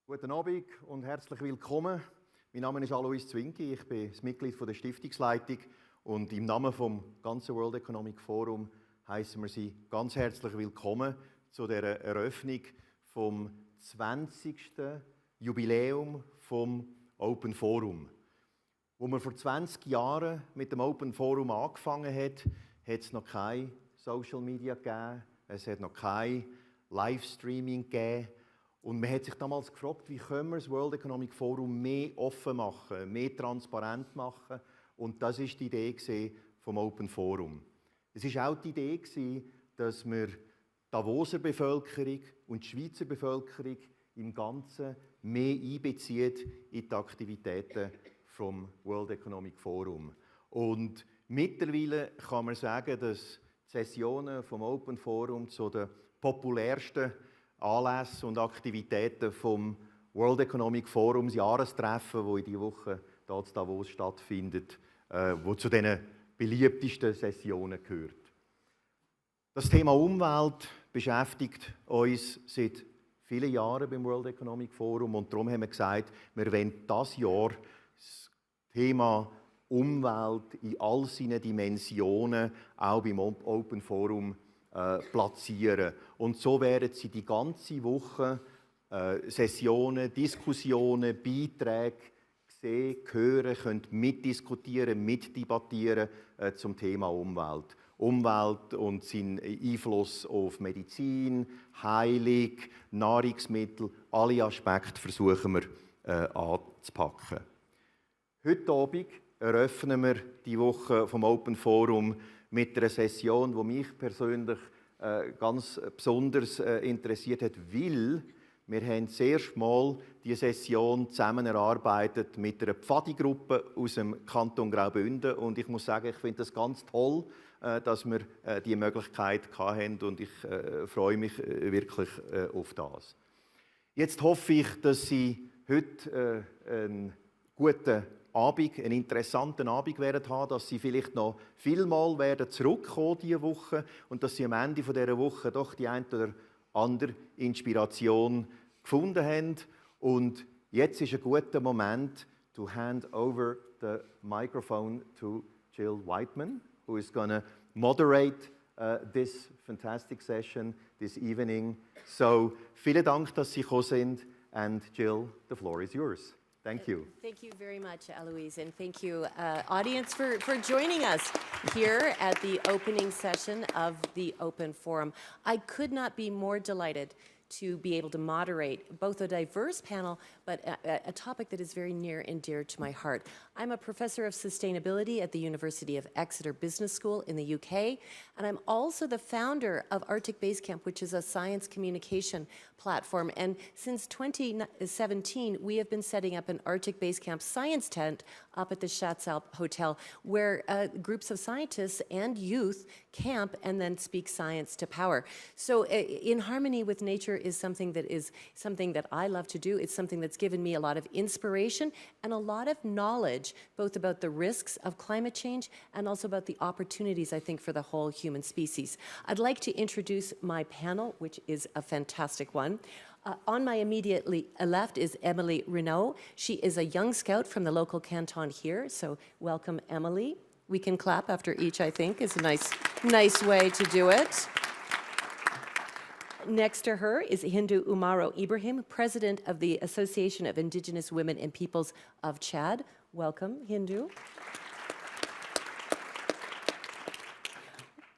Guten Abend und herzlich willkommen. Mein Name ist Alois Zwinggi, ich bin das Mitglied der Stiftungsleitung und im Namen vom ganzen World Economic Forum heißen wir Sie ganz herzlich willkommen zu der Eröffnung vom 20. Jubiläum vom Open Forum. Wo wir vor 20 Jahren mit dem Open Forum angefangen hat es noch kein Social Media gegeben, es hat noch kein Livestreaming gegeben. Und man hat sich damals gefragt, wie können wir das World Economic Forum mehr offen machen, mehr transparent machen. Und das war die Idee vom Open Forum. Es war auch die Idee, dass wir die Davoser Bevölkerung und die Schweizer Bevölkerung im Ganzen mehr einbezieht in die Aktivitäten vom World Economic Forum. Und mittlerweile kann man sagen, dass die Sessionen vom Open Forum zu den populärsten Anlässe und Aktivitäten vom World Economic Forums Jahrestreffen, wo in dieser Woche hier in Davos stattfindet, wo zu den beliebtesten Sessionen gehört. Das Thema Umwelt beschäftigt uns seit vielen Jahren beim World Economic Forum und darum haben wir gesagt, wir wollen dieses Jahr das Thema Umwelt in all seinen Dimensionen auch beim Open Forum platzieren. Und so werden Sie die ganze Woche Sessionen, Diskussionen, Beiträge sehen, hören, können mitdiskutieren, mitdebattieren zum Thema Umwelt. Umwelt und seinen Einfluss auf Medizin, Heilung, Nahrungsmittel, alle Aspekte versuchen wir anzupacken. Heute Abend eröffnen wir die Woche vom Open Forum mit einer Session, die mich persönlich ganz besonders interessiert hat, weil wir haben das erste Mal diese Session zusammen erarbeitet mit einer Pfadi-Gruppe aus dem Kanton Graubünden und ich muss sagen, ich finde das ganz toll, dass wir diese Möglichkeit hatten und ich freue mich wirklich auf das. Jetzt hoffe ich, dass Sie heute einen guten Abend, einen interessanten Abend werden haben, dass Sie vielleicht noch vielmal werden zurückkommen diese Woche und dass Sie am Ende dieser Woche doch die eine oder andere Inspiration gefunden haben. Und jetzt ist ein guter Moment to hand over the microphone to Jill Whiteman, who is going to moderate this fantastic session this evening. So, vielen Dank, dass Sie gekommen sind. And Jill, the floor is yours. Thank you. Thank you very much, Alois, and thank you, audience, for joining us here at the opening session of the Open Forum. I could not be more delighted to be able to moderate both a diverse panel, but a topic that is very near and dear to my heart. I'm a professor of sustainability at the University of Exeter Business School in the UK, and I'm also the founder of Arctic Base Camp, which is a science communication platform. And since 2017, we have been setting up an Arctic Base Camp science tent up at the Schatzalp Hotel, where groups of scientists and youth camp and then speak science to power. So in harmony with nature is something that I love to do. It's something that's given me a lot of inspiration and a lot of knowledge, both about the risks of climate change and also about the opportunities, I think, for the whole human species. I'd like to introduce my panel, which is a fantastic one. On my immediately left is Emily Rhinow. She is a young scout from the local canton here, so welcome, Emily. We can clap after each, I think, is a nice way to do it. Next to her is Hindou Oumarou Ibrahim, president of the Association of Indigenous Women and Peoples of Chad. Welcome, Hindou.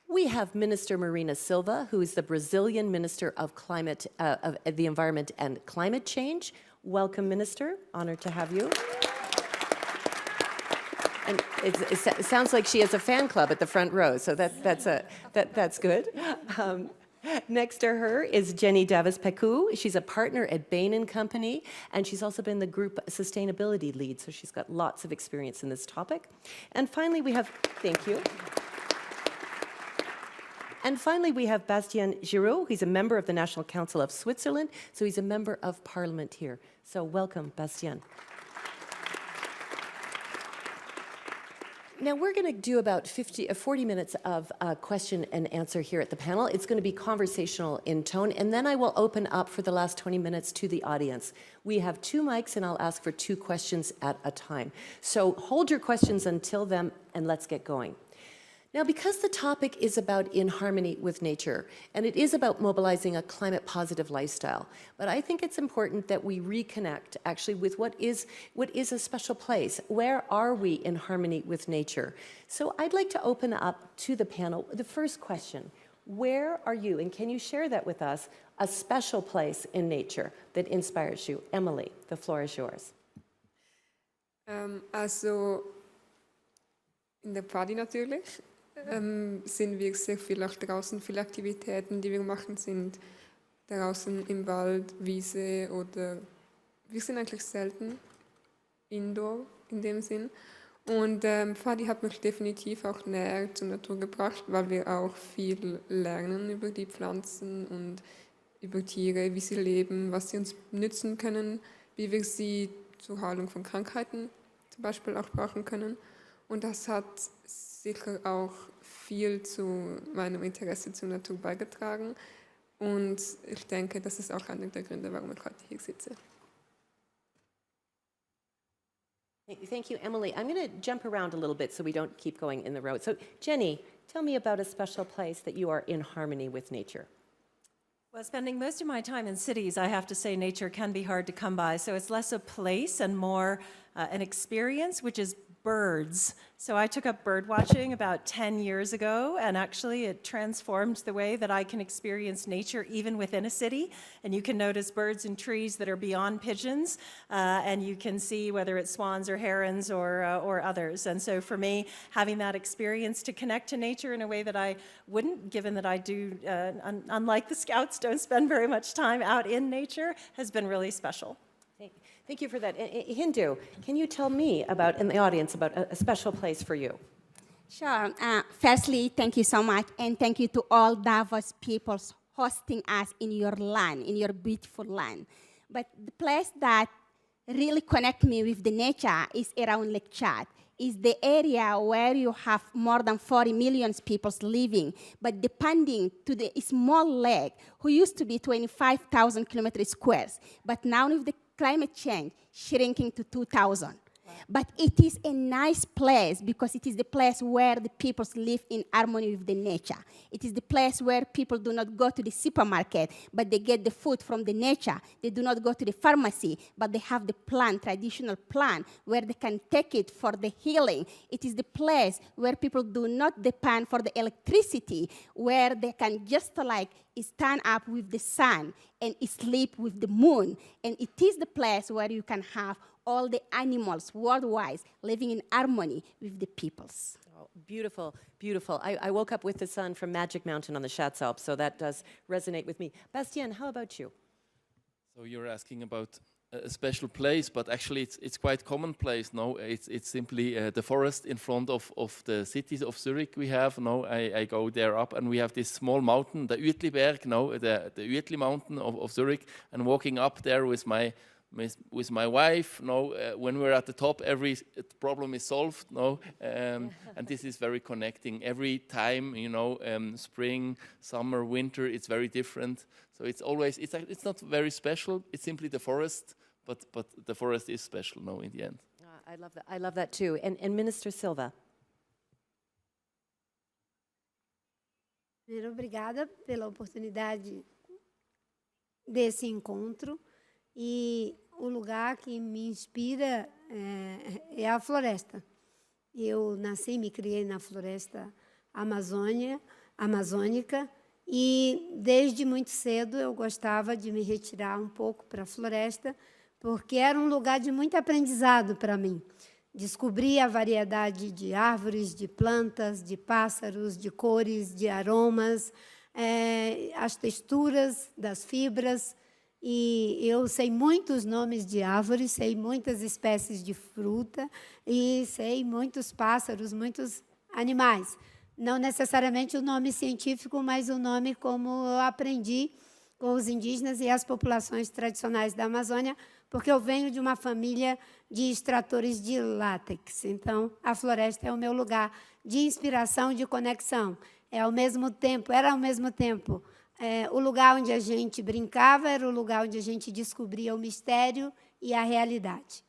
We have Minister Marina Silva, who is the Brazilian Minister of the Environment and Climate Change. Welcome, Minister. Honored to have you. And it sounds like she has a fan club at the front row, so that's good. Next to her is Jenny Davis-Peccoud. She's a partner at Bain & Company, and she's also been the group sustainability lead, so she's got lots of experience in this topic. And finally, we have, thank you. And finally, we have Bastien Giraud. He's a member of the National Council of Switzerland, so he's a member of Parliament here. So welcome, Bastien. Now, we're going to do about 40 minutes of question and answer here at the panel. It's going to be conversational in tone, and then I will open up for the last 20 minutes to the audience. We have 2 mics, and I'll ask for 2 questions at a time. So hold your questions until then, and let's get going. Now, because the topic is about in harmony with nature, and it is about mobilizing a climate-positive lifestyle, but I think it's important that we reconnect actually with what is a special place. Where are we in harmony with nature? So I'd like to open up to the panel. The first question, where are you, and can you share that with us, a special place in nature that inspires you? Emily, the floor is yours. Also in der Party natürlich. Sind wir sehr viel auch draußen. Viele Aktivitäten, die wir machen, sind draußen im Wald, Wiese oder wir sind eigentlich selten indoor in dem Sinn. Und Fadi hat mich definitiv auch näher zur Natur gebracht, weil wir auch viel lernen über die Pflanzen und über Tiere, wie sie leben, was sie uns nützen können, wie wir sie zur Heilung von Krankheiten zum Beispiel auch brauchen können. Und das hat sicher auch viel zu meinem Interesse zur Natur beigetragen. Und ich denke, das ist auch einer der Gründe, warum ich heute hier sitze. Thank you, Emily. I'm going to jump around a little bit so we don't keep going in the road. So, Jenny, tell me about a special place that you are in harmony with nature. Well, spending most of my time in cities, I have to say nature can be hard to come by. So it's less a place and more an experience, which is birds. So I took up bird watching about 10 years ago, and actually it transformed the way that I can experience nature even within a city. And you can notice birds in trees that are beyond pigeons, and you can see whether it's swans or herons or others. And so for me, having that experience to connect to nature in a way that I wouldn't, given that I do, unlike the Scouts, don't spend very much time out in nature, has been really special. Thank you for that. Hindou, can you tell me about, in the audience, about a special place for you? Sure. Firstly, thank you so much, and thank you to all Davos people hosting us in your land, in your beautiful land. But the place that really connects me with the nature is around Lake Chad. Is the area where you have more than 40 million people living, but depending to the small lake, who used to be 25,000 kilometers squares, but now with the climate change, shrinking to 2,000. Wow. But it is a nice place because it is the place where the people live in harmony with the nature. It is the place where people do not go to the supermarket, but they get the food from the nature. They do not go to the pharmacy, but they have the plant, traditional plant, where they can take it for the healing. It is the place where people do not depend for the electricity, where they can just like stand up with the sun and sleep with the moon. And it is the place where you can have all the animals worldwide living in harmony with the peoples. Oh, beautiful, beautiful. I woke up with the sun from Magic Mountain on the Schatzalp, so that does resonate with me. Bastien, how about you? So you're asking about a special place, but actually it's quite commonplace. No, it's simply the forest in front of the cities of Zurich we have. No, I go there up, and we have this small mountain, the Uetliberg, no, the Uetli mountain of Zurich, and walking up there with my wife. No, when we're at the top, every problem is solved. No, and this is very connecting. Every time, you know, spring, summer, winter, it's very different. So it's always it's not very special. It's simply the forest. But the forest is special, no, in the end. I love that. I love that too. And Minister Silva. Primeiro, obrigada pela oportunidade desse encontro. E o lugar que me inspira é a floresta. Eu nasci e me criei na floresta amazônica. E desde muito cedo eu gostava de me retirar um pouco para a floresta, porque era um lugar de muito aprendizado para mim. descobrir a variedade de árvores, de plantas, de pássaros, de cores, de aromas, as texturas das fibras. E eu sei muitos nomes de árvores, sei muitas espécies de fruta e sei muitos pássaros, muitos animais. Não necessariamente o nome científico, mas o nome como eu aprendi com os indígenas e as populações tradicionais da Amazônia, porque eu venho de uma família de extratores de látex. Então, a floresta é o meu lugar de inspiração, de conexão. Era ao mesmo tempo, o lugar onde a gente brincava, era o lugar onde a gente descobria o mistério e a realidade.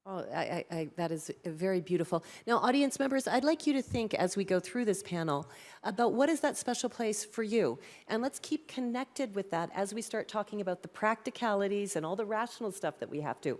Oh, that is very beautiful. Now, audience members, I'd like you to think as we go through this panel about what is that special place for you. And let's keep connected with that as we start talking about the practicalities and all the rational stuff that we have to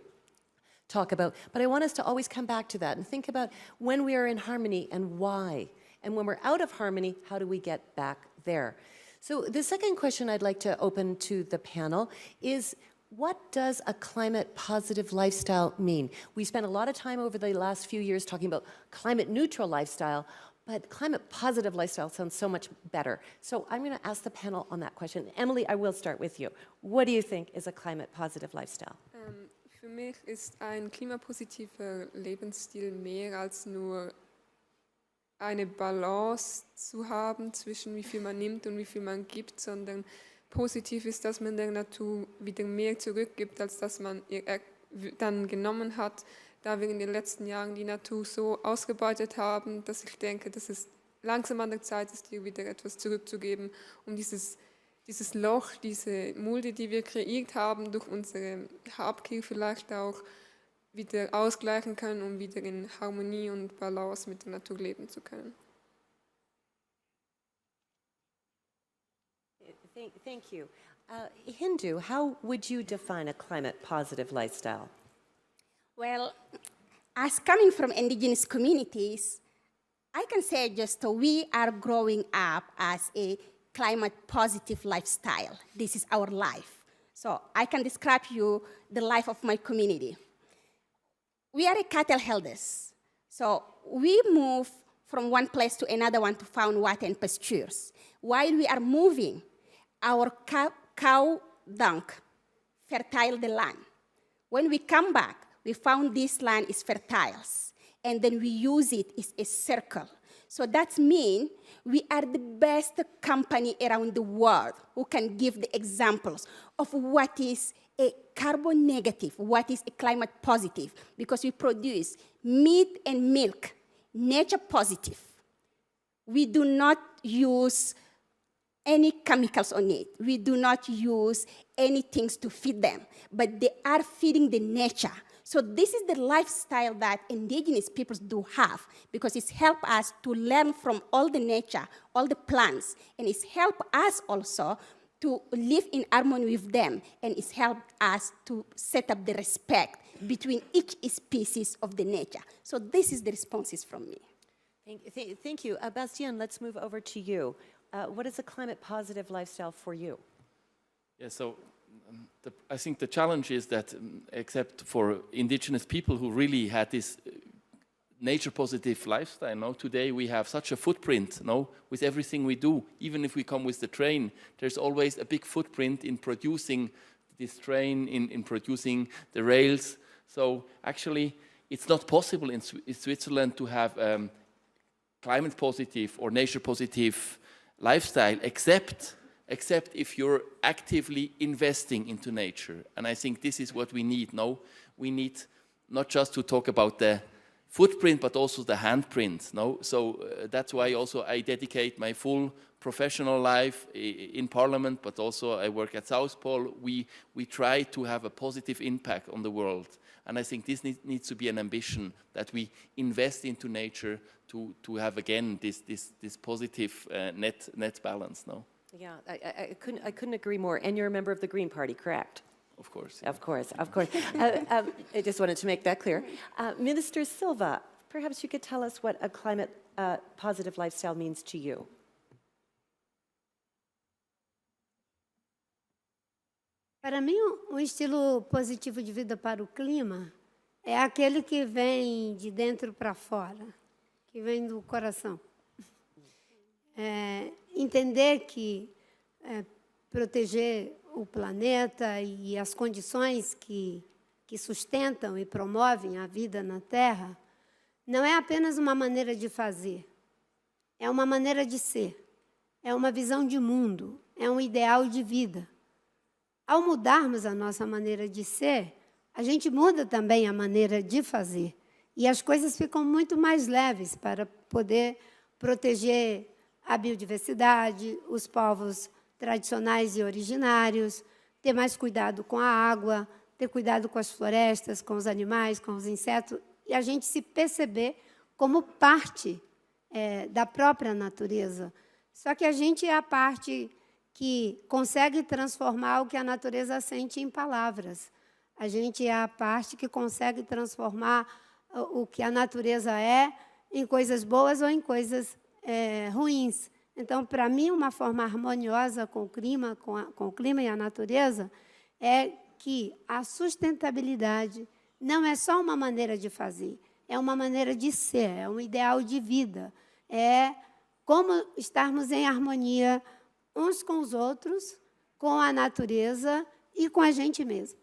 talk about. But I want us to always come back to that and think about when we are in harmony and why. And when we're out of harmony, how do we get back there? So the second question I'd like to open to the panel is, what does a climate-positive lifestyle mean? We spent a lot of time over the last few years talking about climate-neutral lifestyle, but climate-positive lifestyle sounds so much better. So I'm going to ask the panel on that question. Emily, I will start with you. What do you think is a climate-positive lifestyle? Für mich ist ein klimapositiver Lebensstil mehr als nur eine Balance zu haben zwischen wie viel man nimmt und wie viel man gibt, sondern positiv ist, dass man der Natur wieder mehr zurückgibt, als dass man dann genommen hat, da wir in den letzten Jahren die Natur so ausgebeutet haben, dass ich denke, dass es langsam an der Zeit ist, ihr wieder etwas zurückzugeben, um dieses Loch, diese Mulde, die wir kreiert haben, durch unsere Habgier vielleicht auch wieder ausgleichen können, um wieder in Harmonie und Balance mit der Natur leben zu können. Thank you. Hindou, how would you define a climate-positive lifestyle? Well, as coming from indigenous communities, I can say just we are growing up as a climate-positive lifestyle. This is our life. So I can describe you the life of my community. We are a cattle herders. So we move from one place to another one to find water and pastures. While we are moving, our cow dung fertile the land. When we come back, we found this land is fertile, and then we use it as a circle. So that means we are the best company around the world who can give the examples of what is a carbon negative, what is a climate positive, because we produce meat and milk, nature positive. We do not use any chemicals on it. We do not use any things to feed them, but they are feeding the nature. So this is the lifestyle that indigenous peoples do have, because it's helped us to learn from all the nature, all the plants, and it's helped us also to live in harmony with them, and it's helped us to set up the respect between each species of the nature. So this is the responses from me. Thank you. Bastien, let's move over to you. What is a climate-positive lifestyle for you? Yeah, so I think the challenge is that, except for indigenous people who really had this nature-positive lifestyle, no? Today we have such a footprint, no? With everything we do. Even if we come with the train, there's always a big footprint in producing this train, in producing the rails. So actually, it's not possible in Switzerland to have climate-positive or nature-positive lifestyle, except if you're actively investing into nature. And I think this is what we need. No, we need not just to talk about the footprint, but also the handprint. No, so that's why also I dedicate my full professional life in Parliament, but also I work at South Pole. We try to have a positive impact on the world. And I think this needs to be an ambition, that we invest into nature to have again this positive net balance. No. Yeah, I couldn't agree more. And you're a member of the Green Party, correct? Of course. Of course, of course. I just wanted to make that clear. Minister Silva, perhaps you could tell us what a climate positive lifestyle means to you. Para mim, um estilo positivo de vida para o clima é aquele que vem de dentro para fora, que vem do coração. Entender que proteger o planeta e as condições que sustentam e promovem a vida na Terra não é apenas uma maneira de fazer, é uma maneira de ser, é uma visão de mundo, é um ideal de vida. Ao mudarmos a nossa maneira de ser, a gente muda também a maneira de fazer. E as coisas ficam muito mais leves para poder proteger a biodiversidade, os povos tradicionais e originários, ter mais cuidado com a água, ter cuidado com as florestas, com os animais, com os insetos, e a gente se perceber como parte da própria natureza. Só que a gente é a parte que consegue transformar o que a natureza sente em palavras. A gente é a parte que consegue transformar o que a natureza é em coisas boas ou em coisas ruins. Então, para mim, uma forma harmoniosa com o clima e a natureza é que a sustentabilidade não é só uma maneira de fazer, é uma maneira de ser, é um ideal de vida, é como estarmos em harmonia uns com os outros, com a natureza e com a gente mesmo.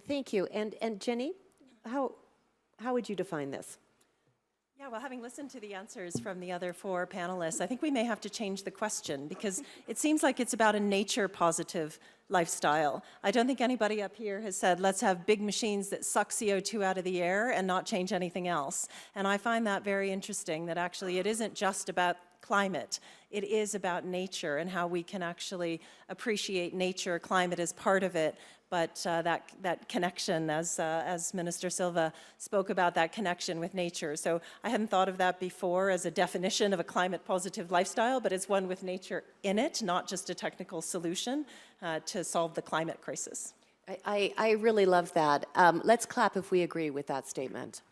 Thank you. And Jenny, how would you define this? Yeah, well, having listened to the answers from the other four panelists, I think we may have to change the question because it seems like it's about a nature-positive lifestyle. I don't think anybody up here has said, let's have big machines that suck CO2 out of the air and not change anything else. And I find that very interesting, that actually it isn't just about climate. It is about nature and how we can actually appreciate nature. Climate is part of it, but that connection, as Minister Silva spoke about, that connection with nature. So I hadn't thought of that before as a definition of a climate-positive lifestyle, but it's one with nature in it, not just a technical solution to solve the climate crisis. I really love that. Let's clap if we agree with that statement.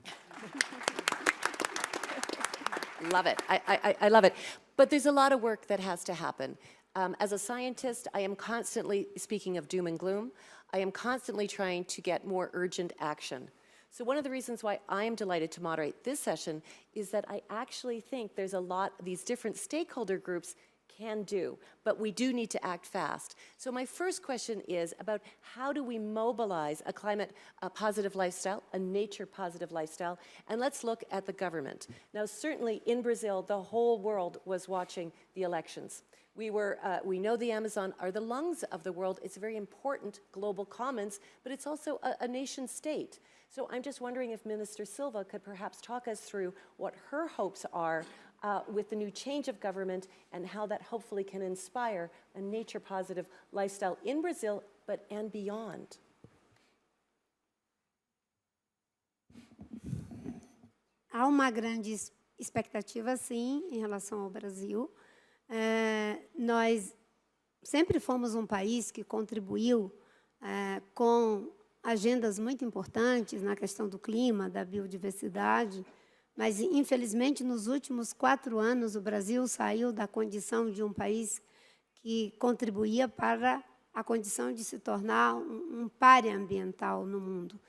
Love it. I love it. But there's a lot of work that has to happen. As a scientist, I am constantly, speaking of doom and gloom, I am constantly trying to get more urgent action. So one of the reasons why I am delighted to moderate this session is that I actually think there's a lot these different stakeholder groups can do, but we do need to act fast. So my first question is about how do we mobilize a climate-positive lifestyle, a nature-positive lifestyle, and let's look at the government. Now, certainly in Brazil, the whole world was watching the elections. We know the Amazon are the lungs of the world. It's a very important global commons, but it's also a nation state. So I'm just wondering if Minister Silva could perhaps talk us through what her hopes are with the new change of government and how that hopefully can inspire a nature-positive lifestyle in Brazil, and beyond. Há uma grande expectativa, sim, em relação ao Brasil. Nós sempre fomos um país que contribuiu com agendas muito importantes na questão do clima, da biodiversidade, mas, infelizmente, nos últimos 4 anos, o Brasil saiu da condição de um país que contribuía para a condição de se tornar um pária ambiental no mundo.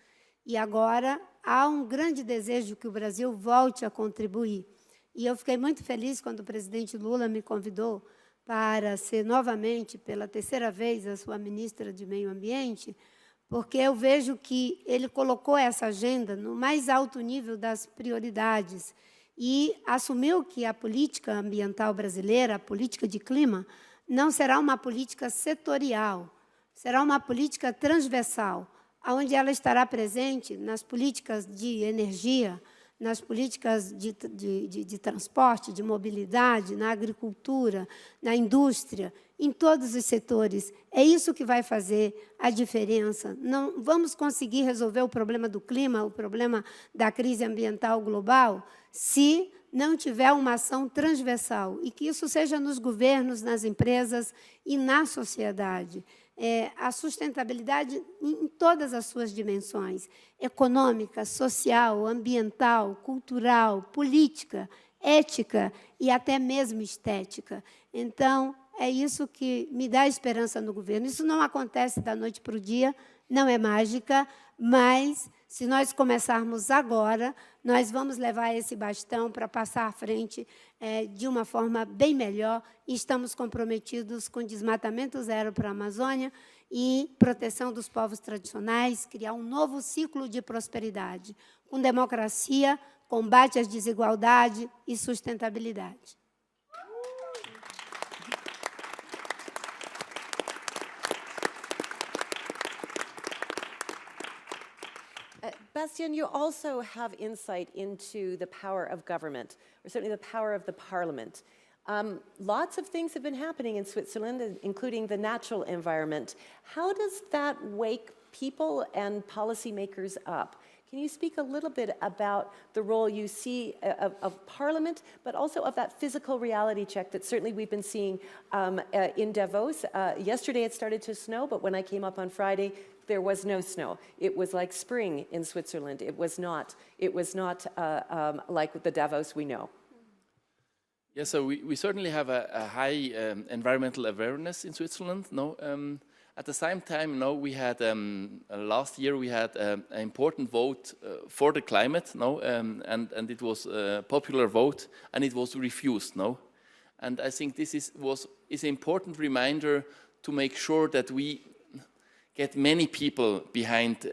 E agora há um grande desejo que o Brasil volte a contribuir. E eu fiquei muito feliz quando o presidente Lula me convidou para ser novamente, pela 3ª vez, a sua ministra de Meio Ambiente, porque eu vejo que ele colocou essa agenda no mais alto nível das prioridades e assumiu que a política ambiental brasileira, a política de clima, não será uma política setorial, será uma política transversal, onde ela estará presente nas políticas de energia, nas políticas de transporte, de mobilidade, na agricultura, na indústria, em todos os setores. É isso que vai fazer a diferença. Não vamos conseguir resolver o problema do clima, o problema da crise ambiental global, se não tiver uma ação transversal, e que isso seja nos governos, nas empresas e na sociedade. A sustentabilidade em todas as suas dimensões, econômica, social, ambiental, cultural, política, ética e até mesmo estética. Então, é isso que me dá esperança no governo. Isso não acontece da noite para o dia, não é mágica, mas se nós começarmos agora, nós vamos levar esse bastão para passar à frente de uma forma bem melhor. E estamos comprometidos com desmatamento zero para a Amazônia e proteção dos povos tradicionais, criar um novo ciclo de prosperidade, com democracia, combate às desigualdades e sustentabilidade. Bastian, you also have insight into the power of government, or certainly the power of the parliament. Lots of things have been happening in Switzerland, including the natural environment. How does that wake people and policymakers up? Can you speak a little bit about the role you see of Parliament, but also of that physical reality check that certainly we've been seeing in Davos? Yesterday it started to snow, but when I came up on Friday, there was no snow. It was like spring in Switzerland. It was not like the Davos we know. Yeah, so we certainly have a high environmental awareness in Switzerland. No, at the same time, no, we had last year we had an important vote for the climate. No, and it was a popular vote, and it was refused. No, and I think this is an important reminder to make sure that we get many people behind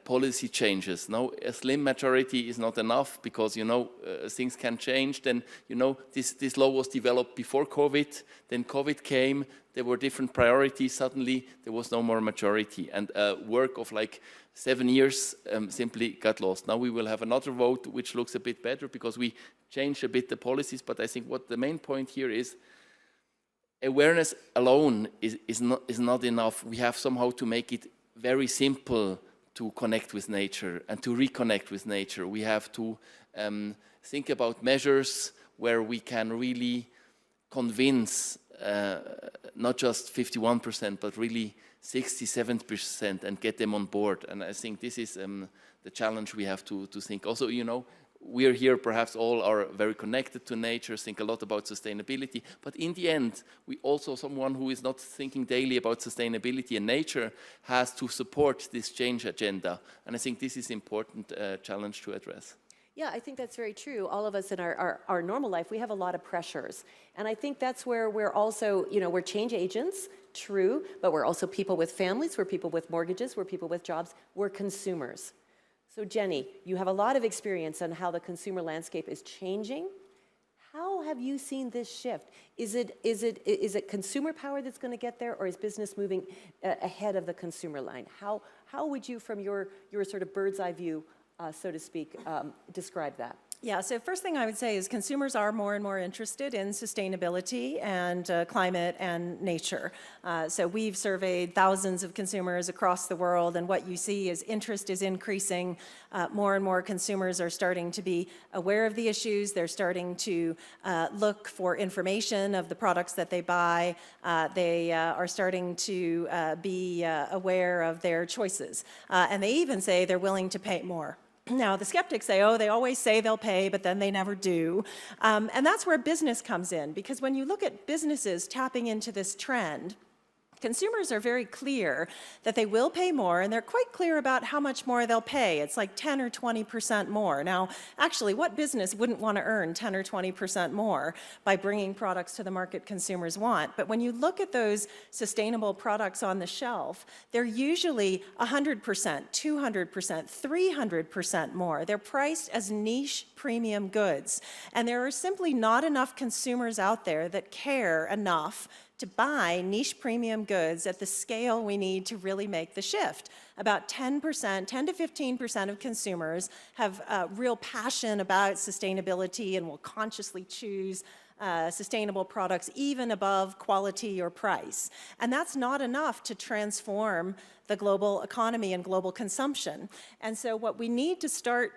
policy changes. No, a slim majority is not enough because, you know, things can change. Then, you know, this law was developed before COVID. Then COVID came. There were different priorities. Suddenly, there was no more majority. And work of like 7 years simply got lost. Now we will have another vote which looks a bit better because we changed a bit the policies. But I think what the main point here is, awareness alone is not enough. We have somehow to make it very simple to connect with nature and to reconnect with nature. We have to think about measures where we can really convince not just 51%, but really 67% and get them on board. And I think this is the challenge we have to think. Also, you know, we are here, perhaps all are very connected to nature, think a lot about sustainability, but in the end, we also, someone who is not thinking daily about sustainability and nature has to support this change agenda. And I think this is an important challenge to address. Yeah, I think that's very true. All of us in our normal life, we have a lot of pressures. And I think that's where we're also, you know, we're change agents, true, but we're also people with families, we're people with mortgages, we're people with jobs, we're consumers. So Jenny, you have a lot of experience on how the consumer landscape is changing. How have you seen this shift? Is it consumer power that's going to get there, or is business moving ahead of the consumer line? How would you, from your sort of bird's eye view, so to speak, describe that? Yeah, so first thing I would say is consumers are more and more interested in sustainability and climate and nature. So we've surveyed thousands of consumers across the world, and what you see is interest is increasing. More and more consumers are starting to be aware of the issues. They're starting to look for information of the products that they buy. They are starting to be aware of their choices. And they even say they're willing to pay more. Now, the skeptics say, oh, they always say they'll pay, but then they never do. And that's where business comes in, because when you look at businesses tapping into this trend, consumers are very clear that they will pay more, and they're quite clear about how much more they'll pay. It's like 10 or 20% more. Now, actually, what business wouldn't want to earn 10 or 20% more by bringing products to the market consumers want? But when you look at those sustainable products on the shelf, they're usually 100%, 200%, 300% more. They're priced as niche premium goods. And there are simply not enough consumers out there that care enough to buy niche premium goods at the scale we need to really make the shift. About 10%, 10 to 15% of consumers have real passion about sustainability and will consciously choose sustainable products even above quality or price. And that's not enough to transform the global economy and global consumption. And so what we need to start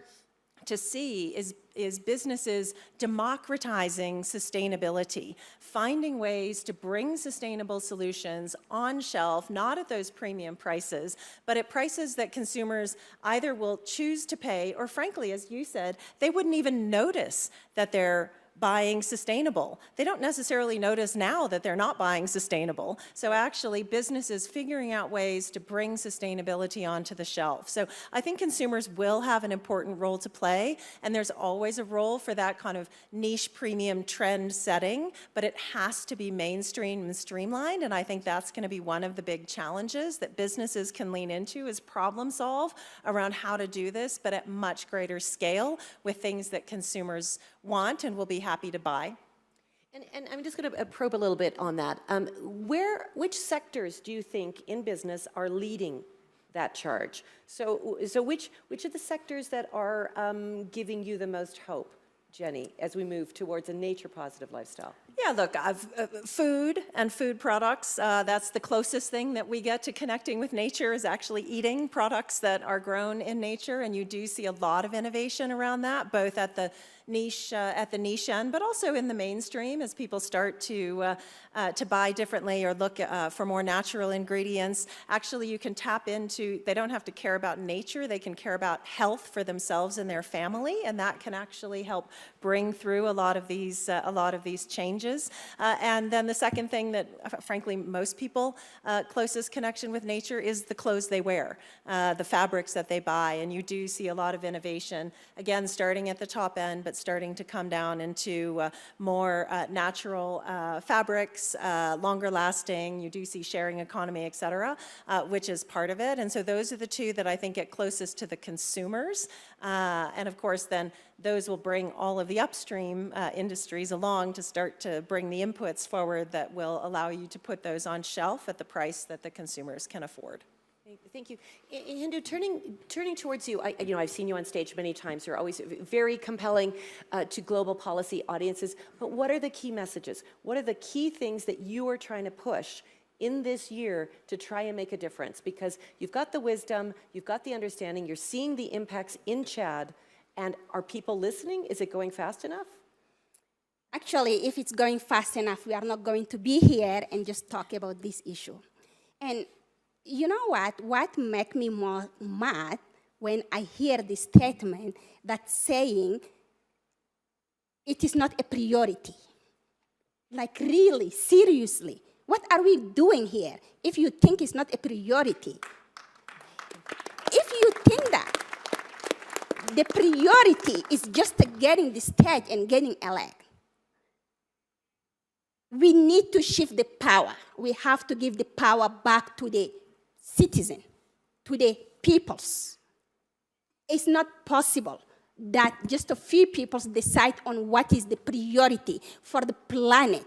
to see is businesses democratizing sustainability, finding ways to bring sustainable solutions on shelf, not at those premium prices, but at prices that consumers either will choose to pay, or frankly, as you said, they wouldn't even notice that they're buying sustainable. They don't necessarily notice now that they're not buying sustainable. So actually, businesses figuring out ways to bring sustainability onto the shelf. So I think consumers will have an important role to play, and there's always a role for that kind of niche premium trend setting, but it has to be mainstream and streamlined, and I think that's going to be one of the big challenges that businesses can lean into, is problem solve around how to do this, but at much greater scale with things that consumers want and will be happy to buy. And I'm just going to probe a little bit on that. Which sectors do you think in business are leading that charge? So which of the sectors that are giving you the most hope, Jenny, as we move towards a nature-positive lifestyle? Yeah, look, food and food products, that's the closest thing that we get to connecting with nature, is actually eating products that are grown in nature, and you do see a lot of innovation around that, both at the niche end, but also in the mainstream as people start to buy differently or look for more natural ingredients. Actually, you can tap into, they don't have to care about nature, they can care about health for themselves and their family, and that can actually help bring through a lot of these changes. And then the second thing that, frankly, most people closest connection with nature is the clothes they wear, the fabrics that they buy, and you do see a lot of innovation, again, starting at the top end, but starting to come down into more natural fabrics, longer lasting. You do see sharing economy, et cetera, which is part of it. And so those are the two that I think get closest to the consumers. And of course, then those will bring all of the upstream industries along to start to bring the inputs forward that will allow you to put those on shelf at the price that the consumers can afford. Thank you. Hindou, turning towards you, I've seen you on stage many times. You're always very compelling to global policy audiences. But what are the key messages? What are the key things that you are trying to push in this year to try and make a difference? Because you've got the wisdom, you've got the understanding, you're seeing the impacts in Chad, and are people listening? Is it going fast enough? Actually, if it's going fast enough, we are not going to be here and just talk about this issue. And you know what makes me more mad when I hear this statement that's saying it is not a priority. Like really, seriously, what are we doing here if you think it's not a priority? If you think that the priority is just getting the stage and getting elected, we need to shift the power. We have to give the power back to the citizen, to the peoples. It's not possible that just a few peoples decide on what is the priority for the planet.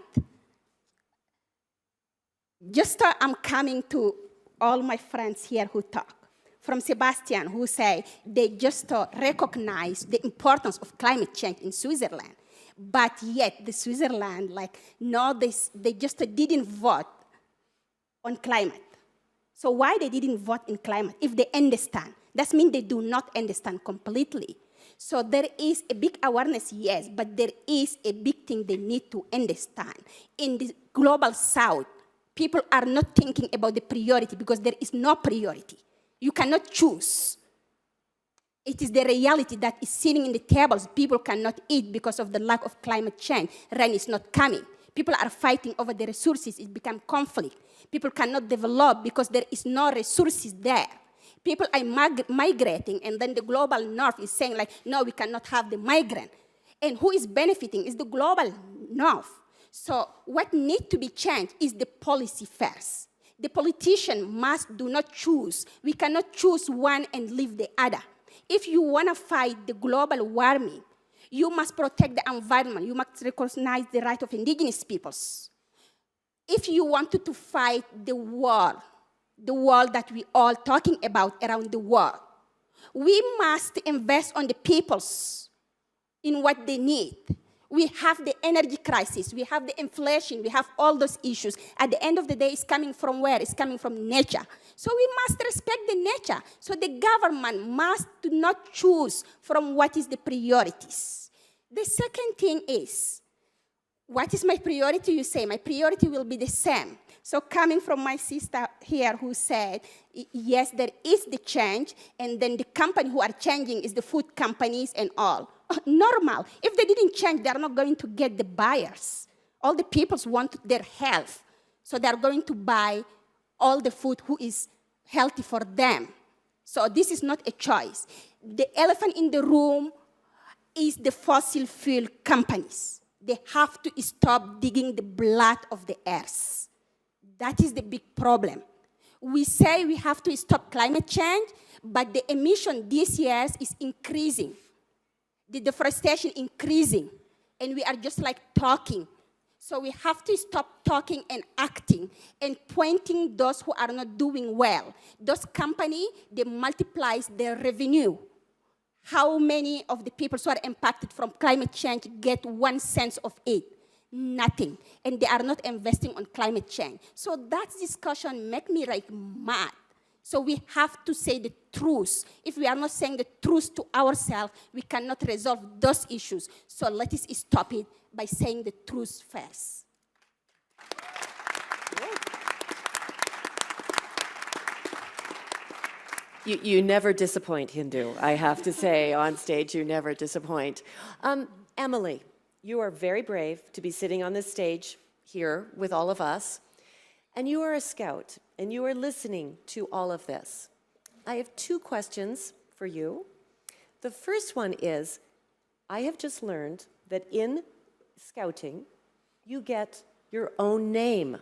I'm coming to all my friends here who talk. From Sebastian, who say they just recognize the importance of climate change in Switzerland. But yet, the Switzerland, they just didn't vote on climate. So why they didn't vote in climate? If they understand, that means they do not understand completely. So there is a big awareness, yes, but there is a big thing they need to understand. In the global south, people are not thinking about the priority because there is no priority. You cannot choose. It is the reality that is sitting in the tables. People cannot eat because of the lack of climate change. Rain is not coming. People are fighting over the resources. It becomes conflict. People cannot develop because there is no resources there. People are migrating, and then the global north is saying, no, we cannot have the migrant. And who is benefiting is the global north. So what needs to be changed is the policy first. The politician do not choose. We cannot choose one and leave the other. If you want to fight the global warming, you must protect the environment. You must recognize the right of indigenous peoples. If you wanted to fight the war that we all talking about around the world, we must invest on the peoples in what they need. We have the energy crisis, we have the inflation, we have all those issues. At the end of the day, it's coming from where? It's coming from nature. So we must respect the nature. So the government must not choose from what is the priorities. The second thing is, what is my priority? You say, my priority will be the same. So coming from my sister here who said, yes, there is the change, and then the company who are changing is the food companies and all. normal. If they didn't change, they're not going to get the buyers. All the people want their health, so they're going to buy all the food who is healthy for them. So this is not a choice. The elephant in the room is the fossil fuel companies. They have to stop digging the blood of the earth. That is the big problem. We say we have to stop climate change, but the emission this year is increasing. The deforestation increasing, and we are just like talking. So we have to stop talking and acting and pointing those who are not doing well. Those companies, they multiply their revenue. How many of the people who are impacted from climate change get 1 cent of it? Nothing. And they are not investing on climate change. So that discussion makes me like mad. So we have to say the truth. If we are not saying the truth to ourselves, we cannot resolve those issues. So let us stop it by saying the truth first. You never disappoint, Hindou. I have to say, on stage, you never disappoint. Emily, you are very brave to be sitting on this stage here with all of us. And you are a scout, and you are listening to all of this. I have 2 questions for you. The first one is, I have just learned that in scouting, you get your own name.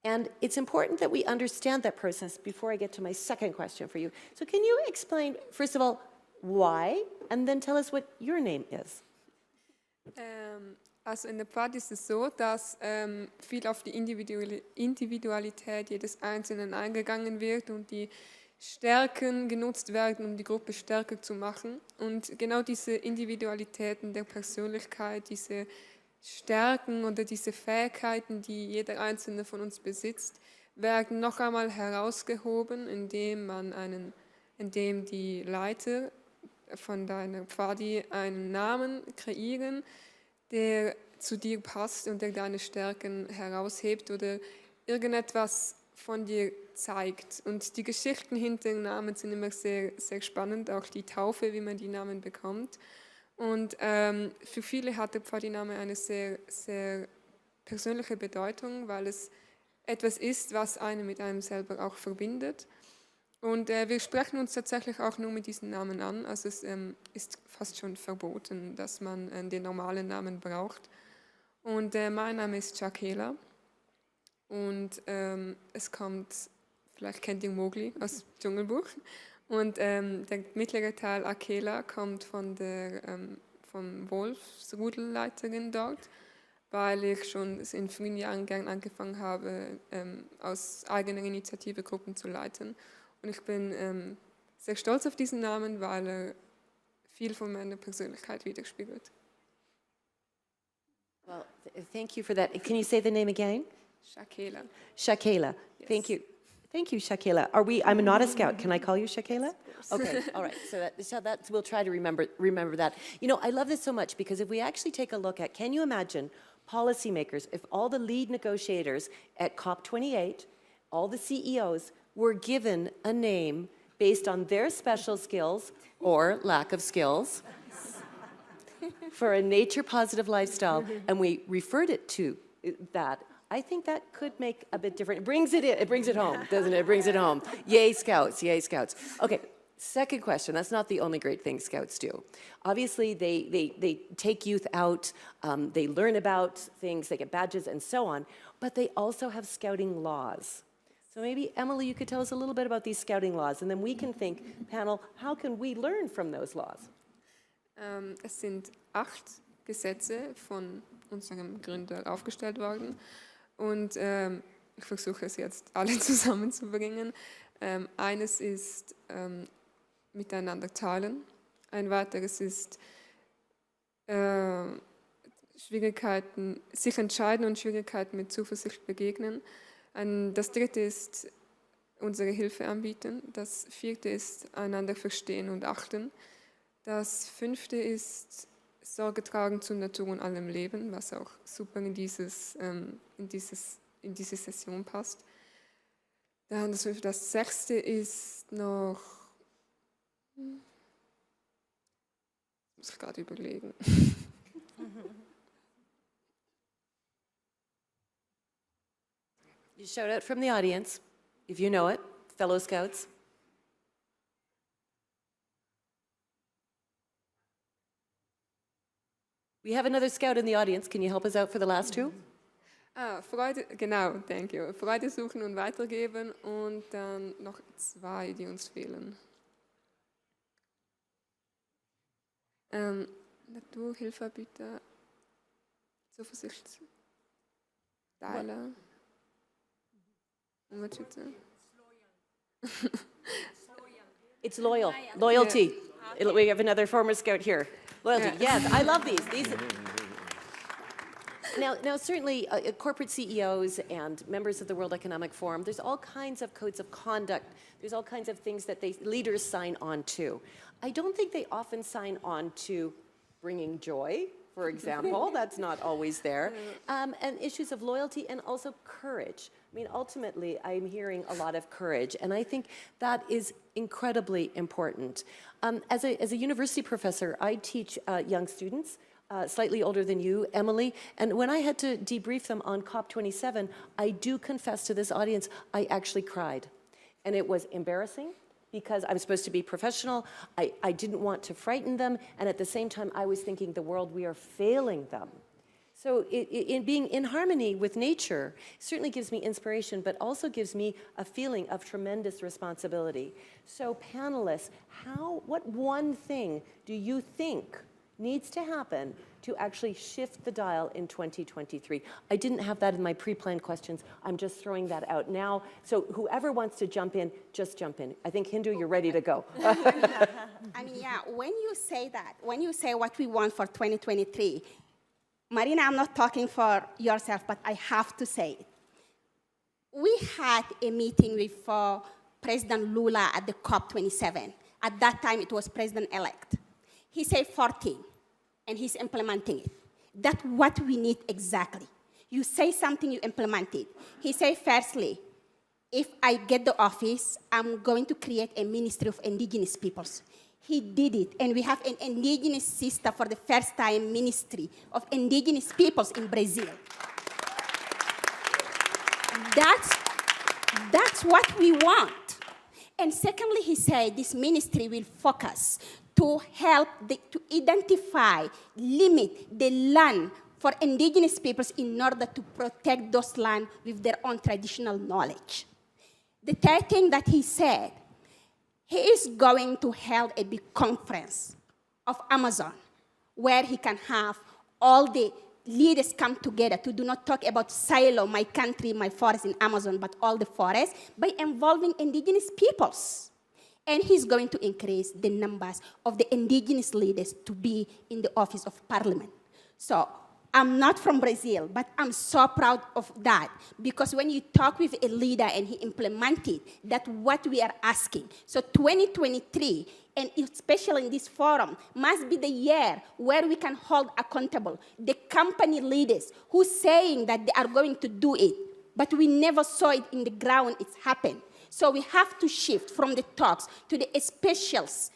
And it's important that we understand that process before I get to my second question for you. So can you explain, first of all, why, and then tell us what your name is? Also in der Part ist es so, dass viel auf die Individualität jedes Einzelnen eingegangen wird und die Stärken genutzt werden, um die Gruppe stärker zu machen. Und genau diese Individualitäten der Persönlichkeit, diese Stärken oder diese Fähigkeiten, die jeder Einzelne von uns besitzt, werden noch einmal herausgehoben, indem die Leiter von deiner Pfadi einen Namen kreieren, der zu dir passt und der deine Stärken heraushebt oder irgendetwas von dir zeigt. Und die Geschichten hinter den Namen sind immer sehr, sehr spannend, auch die Taufe, wie man die Namen bekommt. Und für viele hat der Pfadi-Name eine sehr, sehr persönliche Bedeutung, weil es etwas ist, was einen mit einem selber auch verbindet. Und wir sprechen uns tatsächlich auch nur mit diesen Namen an. Also es ist fast schon verboten, dass man den normalen Namen braucht. Und mein Name ist Shakela. Und es kommt, vielleicht kennt ihr Mowgli aus Dschungelbuch. Und der mittlere Teil Akela kommt vom Wolfsrudelleiterin dort, weil ich schon in frühen Jahren gern angefangen habe, aus eigener Initiative Gruppen zu leiten. Und ich bin sehr stolz auf diesen Namen, weil er viel von meiner Persönlichkeit widerspiegelt. Well, thank you for that. Can you say the name again? Shakela. Shakela. Yes. Thank you. Thank you, Shakela. I'm not a scout. Can I call you Shakela? Okay, all right. So we'll try to remember that. You know, I love this so much because if we actually take a look at, can you imagine policymakers, if all the lead negotiators at COP28, all the CEOs were given a name based on their special skills or lack of skills for a nature-positive lifestyle, and we referred it to that, I think that could make a bit different. It brings it home, doesn't it? It brings it home. Yay, Scouts, yay, Scouts. Okay, second question. That's not the only great thing Scouts do. Obviously, they take youth out, they learn about things, they get badges and so on, but they also have scouting laws. So maybe, Emily, you could tell us a little bit about these scouting laws, and then we can think, panel, how can we learn from those laws? Es sind 8 Gesetze von unserem Gründer aufgestellt worden. Und ich versuche es jetzt alle zusammenzubringen. Eines ist miteinander teilen. Ein weiteres ist Schwierigkeiten, sich entscheiden und Schwierigkeiten mit Zuversicht begegnen. Das dritte ist unsere Hilfe anbieten. Das vierte ist einander verstehen und achten. Das fünfte ist Sorge tragen zur Natur und allem Leben, was auch super in diese Session passt. Dann das sechste ist noch, muss ich gerade überlegen. You shout out from the audience, if you know it, fellow Scouts. We have another Scout in the audience. Can you help us out for the last two? Freude, genau, thank you. Freude suchen und weitergeben und dann noch 2, die uns fehlen. Natur, Hilfe, bitte. Zuversicht. Teilen. Umweltschützen. It's loyal. Loyalty. We have another former Scout here. Loyalty. Yeah. Yes, I love these. Now, certainly, corporate CEOs and members of the World Economic Forum, there's all kinds of codes of conduct. There's all kinds of things that leaders sign on to. I don't think they often sign on to bringing joy, for example. That's not always there. And issues of loyalty and also courage. I mean, ultimately, I'm hearing a lot of courage, and I think that is incredibly important. As a university professor, I teach young students, slightly older than you, Emily, and when I had to debrief them on COP27, I do confess to this audience, I actually cried. And it was embarrassing because I'm supposed to be professional. I didn't want to frighten them, and at the same time, I was thinking, the world, we are failing them. So in being in harmony with nature certainly gives me inspiration, but also gives me a feeling of tremendous responsibility. So panelists, what one thing do you think needs to happen to actually shift the dial in 2023? I didn't have that in my pre-planned questions. I'm just throwing that out now. So whoever wants to jump in, just jump in. I think Hindou, you're ready to go. I mean, yeah, when you say that, when you say what we want for 2023, Marina, I'm not talking for yourself, but I have to say it. We had a meeting with President Lula at the COP27. At that time, it was President-elect. He said 14, and he's implementing it. That's what we need exactly. You say something, you implement it. He said, firstly, if I get the office, I'm going to create a Ministry of Indigenous Peoples. He did it, and we have an Indigenous sister for the first time, Ministry of Indigenous Peoples in Brazil. That's what we want. And secondly, he said this ministry will focus to help to identify, limit the land for Indigenous peoples in order to protect those lands with their own traditional knowledge. The third thing that he said, he is going to hold a big conference of Amazon where he can have all the leaders come together to do not talk about silo, my country, my forest in Amazon, but all the forests by involving Indigenous peoples. And he's going to increase the numbers of the Indigenous leaders to be in the office of parliament. So I'm not from Brazil, but I'm so proud of that because when you talk with a leader and he implements it, that's what we are asking. So 2023, and especially in this forum, must be the year where we can hold accountable the company leaders who are saying that they are going to do it, but we never saw it in the ground, it's happened. So we have to shift from the talks to the specials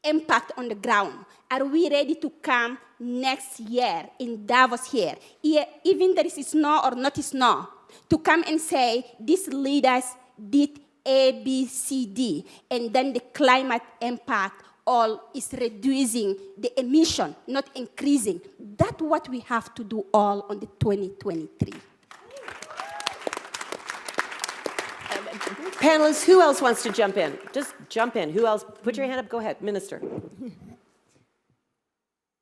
impact on the ground. Are we ready to come next year in Davos here, even there is snow or not snow, to come and say these leaders did A, B, C, D, and then the climate impact all is reducing the emission, not increasing. That's what we have to do all on the 2023. Panelists, who else wants to jump in? Just jump in. Who else? Put your hand up. Go ahead, Minister.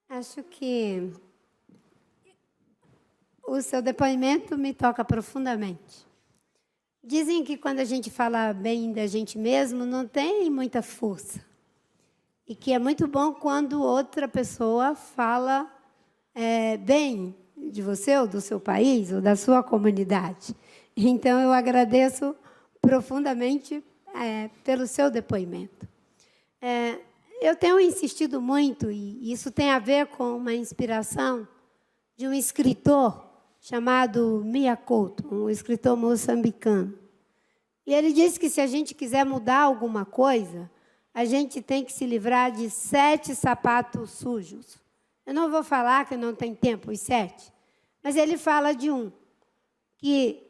Acho que o seu depoimento me toca profundamente. Dizem que quando a gente fala bem da gente mesmo, não tem muita força. E que é muito bom quando outra pessoa fala bem de você, ou do seu país, ou da sua comunidade. Então, eu agradeço profundamente pelo seu depoimento. Eu tenho insistido muito, e isso tem a ver com uma inspiração de um escritor chamado Couto, um escritor moçambicano. E ele disse que se a gente quiser mudar alguma coisa, a gente tem que se livrar de 7 sapatos sujos. Eu não vou falar que não tem tempo, os 7, mas ele fala de um, que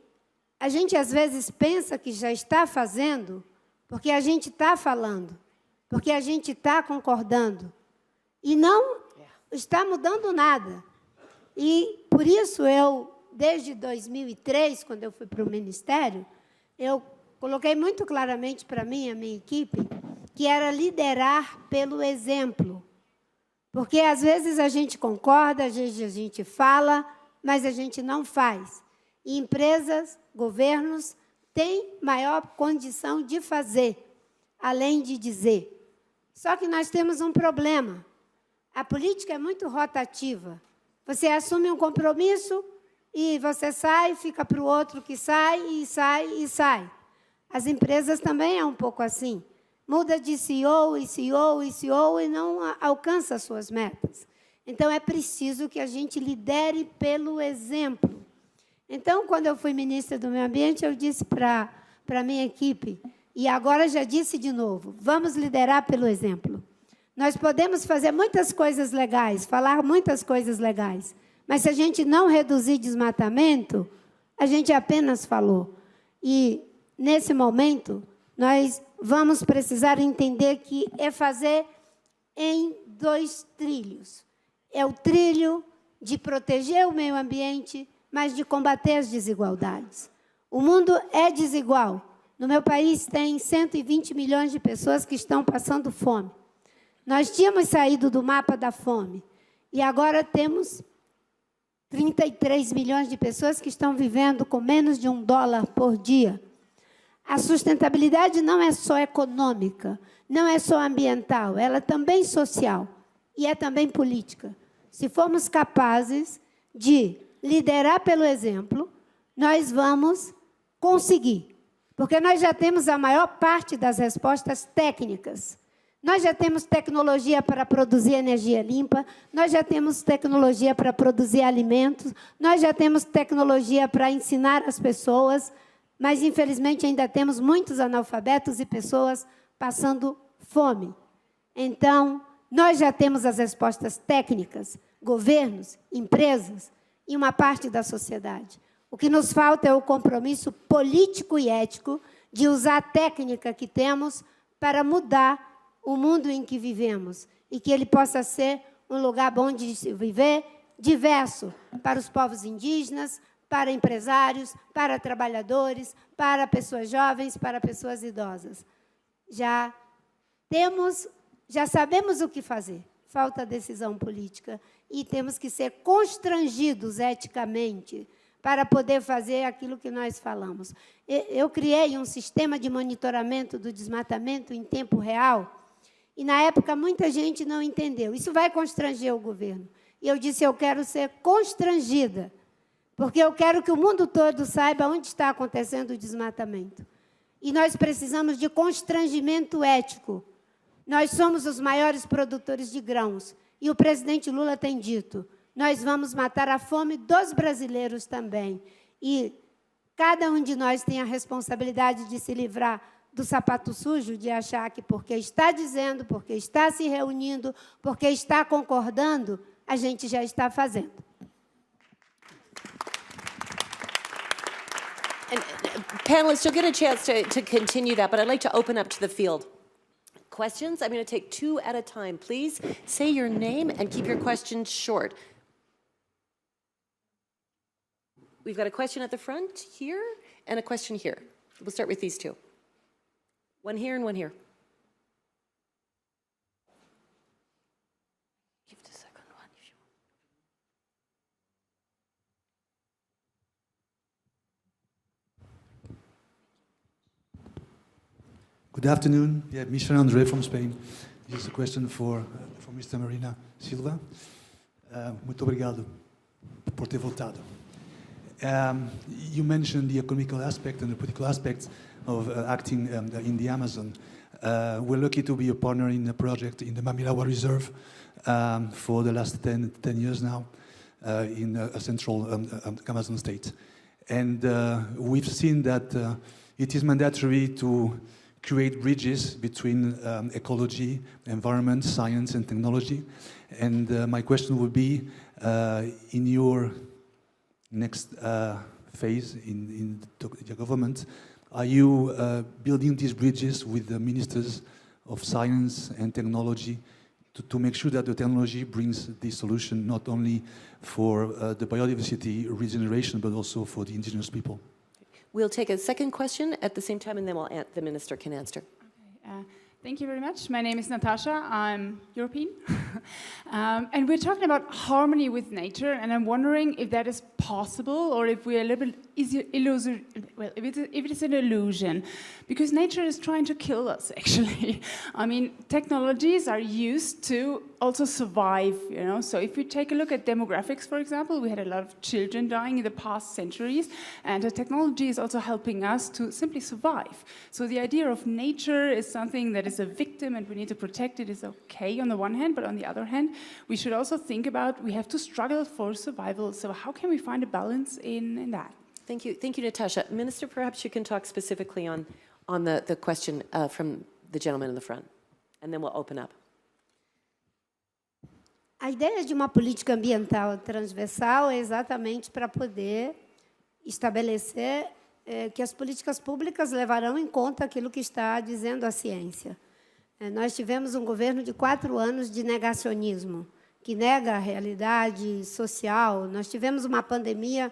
a gente às vezes pensa que já está fazendo, porque a gente está falando, porque a gente está concordando, e não está mudando nada. E, por isso, eu, desde 2003, quando eu fui para o Ministério, eu coloquei muito claramente para mim, a minha equipe, que era liderar pelo exemplo. Porque, às vezes, a gente concorda, às vezes a gente fala, mas a gente não faz. E empresas, governos, têm maior condição de fazer, além de dizer. Só que nós temos um problema. A política é muito rotativa. Você assume um compromisso e você sai, fica para o outro que sai, e sai, e sai. As empresas também é um pouco assim. Muda de CEO, e CEO, e CEO, e não alcança as suas metas. Então, é preciso que a gente lidere pelo exemplo. Então, quando eu fui ministra do Meio Ambiente, eu disse para a minha equipe, e agora já disse de novo, vamos liderar pelo exemplo. Nós podemos fazer muitas coisas legais, falar muitas coisas legais, mas se a gente não reduzir desmatamento, a gente apenas falou. E, nesse momento, nós vamos precisar entender que é fazer em 2 trilhos. É o trilho de proteger o meio ambiente, mas de combater as desigualdades. O mundo é desigual. No meu país tem 120 milhões de pessoas que estão passando fome. Nós tínhamos saído do mapa da fome e agora temos 33 milhões de pessoas que estão vivendo com menos de $1 por dia. A sustentabilidade não é só econômica, não é só ambiental, ela é também social e é também política. Se formos capazes de liderar pelo exemplo, nós vamos conseguir, porque nós já temos a maior parte das respostas técnicas. Nós já temos tecnologia para produzir energia limpa, nós já temos tecnologia para produzir alimentos, nós já temos tecnologia para ensinar as pessoas, mas, infelizmente, ainda temos muitos analfabetos e pessoas passando fome. Então, nós já temos as respostas técnicas, governos, empresas e uma parte da sociedade. O que nos falta é o compromisso político e ético de usar a técnica que temos para mudar o mundo em que vivemos e que ele possa ser um lugar bom de se viver, diverso para os povos indígenas, para empresários, para trabalhadores, para pessoas jovens, para pessoas idosas. Já sabemos o que fazer, falta decisão política e temos que ser constrangidos eticamente para poder fazer aquilo que nós falamos. Eu criei um sistema de monitoramento do desmatamento em tempo real. E, na época, muita gente não entendeu. Isso vai constranger o governo. E eu disse, eu quero ser constrangida, porque eu quero que o mundo todo saiba onde está acontecendo o desmatamento. E nós precisamos de constrangimento ético. Nós somos os maiores produtores de grãos. E o presidente Lula tem dito, nós vamos matar a fome dos brasileiros também. E cada um de nós tem a responsabilidade de se livrar do sapato sujo, de achar que porque está dizendo, porque está se reunindo, porque está concordando, a gente já está fazendo. And, panelists, you'll get a chance to continue that, but I'd like to open up to the field. Questions? I'm going to take 2 at a time. Please say your name and keep your questions short. We've got a question at the front here and a question here. We'll start with these 2. One here and one here. Give the second one if you want. Good afternoon. Yeah, Michel André from Spain. This is a question for Mr. Marina Silva. Muito obrigado por ter voltado. You mentioned the economical aspect and the political aspects of acting in the Amazon. We're lucky to be a partner in a project in the Mamilawa Reserve for the last 10 years now in a central Amazon state. And we've seen that it is mandatory to create bridges between ecology, environment, science, and technology. And my question would be, in your next phase in the government, are you building these bridges with the ministers of science and technology to make sure that the technology brings the solution not only for the biodiversity regeneration, but also for the indigenous people? We'll take a second question at the same time, and then the minister can answer. Okay. Thank you very much. My name is Natasha. I'm European. And we're talking about harmony with nature, and I'm wondering if that is possible or if we're a little bit illusory, well, if it is an illusion, because nature is trying to kill us, actually. I mean, technologies are used to also survive, you know. So if we take a look at demographics, for example, we had a lot of children dying in the past centuries, and the technology is also helping us to simply survive. So the idea of nature is something that is a victim and we need to protect it is okay on the one hand, but on the other hand, we should also think about we have to struggle for survival. So how can we find a balance in that? Thank you, Natasha. Minister, perhaps you can talk specifically on the question from the gentleman in the front, and then we'll open up. A ideia de uma política ambiental transversal é exatamente para poder estabelecer que as políticas públicas levarão em conta aquilo que está dizendo a ciência. Nós tivemos um governo de 4 anos de negacionismo, que nega a realidade social. Nós tivemos uma pandemia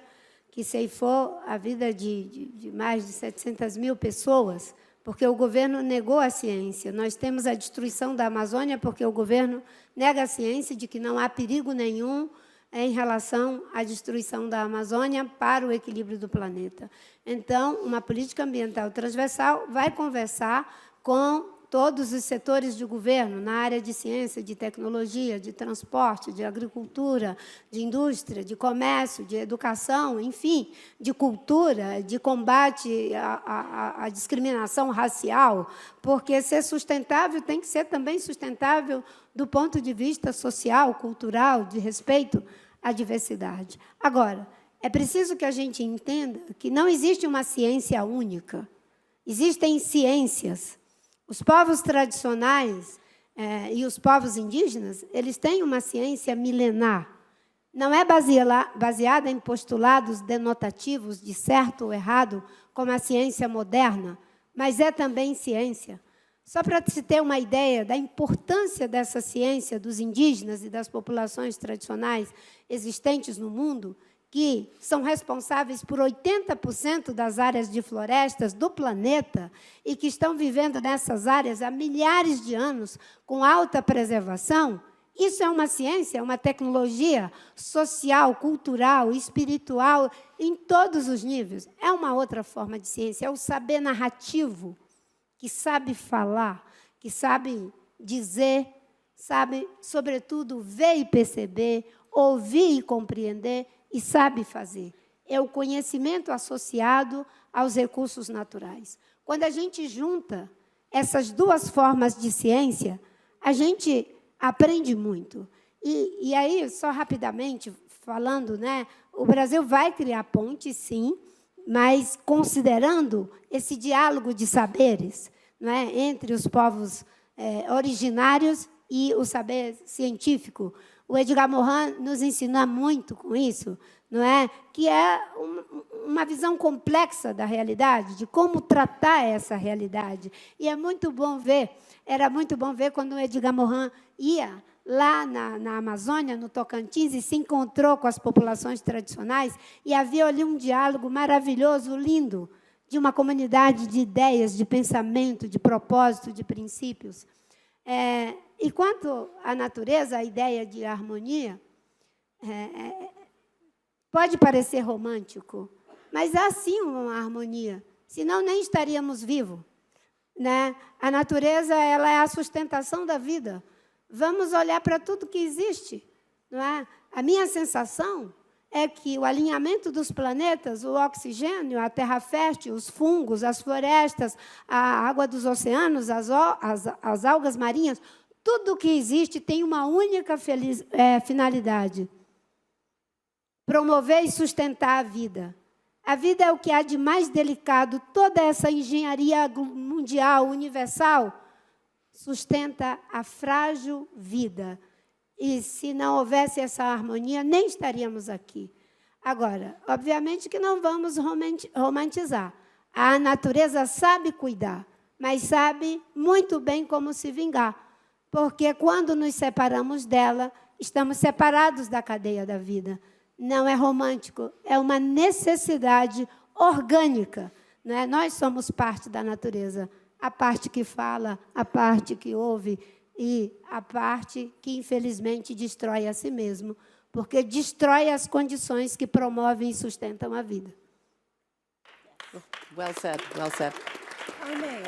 que ceifou a vida de mais de 700 mil pessoas, porque o governo negou a ciência. Nós temos a destruição da Amazônia porque o governo nega a ciência de que não há perigo nenhum em relação à destruição da Amazônia para o equilíbrio do planeta. Então, uma política ambiental transversal vai conversar com todos os setores de governo, na área de ciência, de tecnologia, de transporte, de agricultura, de indústria, de comércio, de educação, enfim, de cultura, de combate à discriminação racial, porque ser sustentável tem que ser também sustentável do ponto de vista social, cultural, de respeito à diversidade. Agora, é preciso que a gente entenda que não existe uma ciência única. Existem ciências. Os povos tradicionais e os povos indígenas, eles têm uma ciência milenar. Não é baseada em postulados denotativos de certo ou errado, como a ciência moderna, mas é também ciência. Só para se ter uma ideia da importância dessa ciência dos indígenas e das populações tradicionais existentes no mundo, que são responsáveis por 80% das áreas de florestas do planeta e que estão vivendo nessas áreas há milhares de anos com alta preservação, isso é uma ciência, uma tecnologia social, cultural, espiritual, em todos os níveis. É uma outra forma de ciência, é o saber narrativo, que sabe falar, que sabe dizer, sabe, sobretudo, ver e perceber, ouvir e compreender, e sabe fazer. É o conhecimento associado aos recursos naturais. Quando a gente junta essas duas formas de ciência, a gente aprende muito. E aí, só rapidamente falando, né, o Brasil vai criar pontes, sim, mas considerando esse diálogo de saberes, não é, entre os povos originários e o saber científico. O Edgar Morin nos ensina muito com isso, não é? Que é uma visão complexa da realidade, de como tratar essa realidade. E é muito bom ver, era muito bom ver quando o Edgar Morin ia lá na Amazônia, no Tocantins, e se encontrou com as populações tradicionais, e havia ali um diálogo maravilhoso, lindo, de uma comunidade de ideias, de pensamento, de propósito, de princípios. E quanto à natureza, a ideia de harmonia, pode parecer romântico, mas há sim uma harmonia, senão nem estaríamos vivos, né? A natureza, ela é a sustentação da vida. Vamos olhar para tudo que existe, não é? A minha sensação é que o alinhamento dos planetas, o oxigênio, a terra fértil, os fungos, as florestas, a água dos oceanos, as algas marinhas, tudo que existe tem uma única finalidade: promover e sustentar a vida. A vida é o que há de mais delicado. Toda essa engenharia mundial, universal, sustenta a frágil vida. E se não houvesse essa harmonia, nem estaríamos aqui. Agora, obviamente que não vamos romantizar. A natureza sabe cuidar, mas sabe muito bem como se vingar. Porque quando nos separamos dela, estamos separados da cadeia da vida. Não é romântico, é uma necessidade orgânica. Não é? Nós somos parte da natureza. A parte que fala, a parte que ouve e a parte que, infelizmente, destrói a si mesmo, porque destrói as condições que promovem e sustentam a vida. Well said, well said. I may,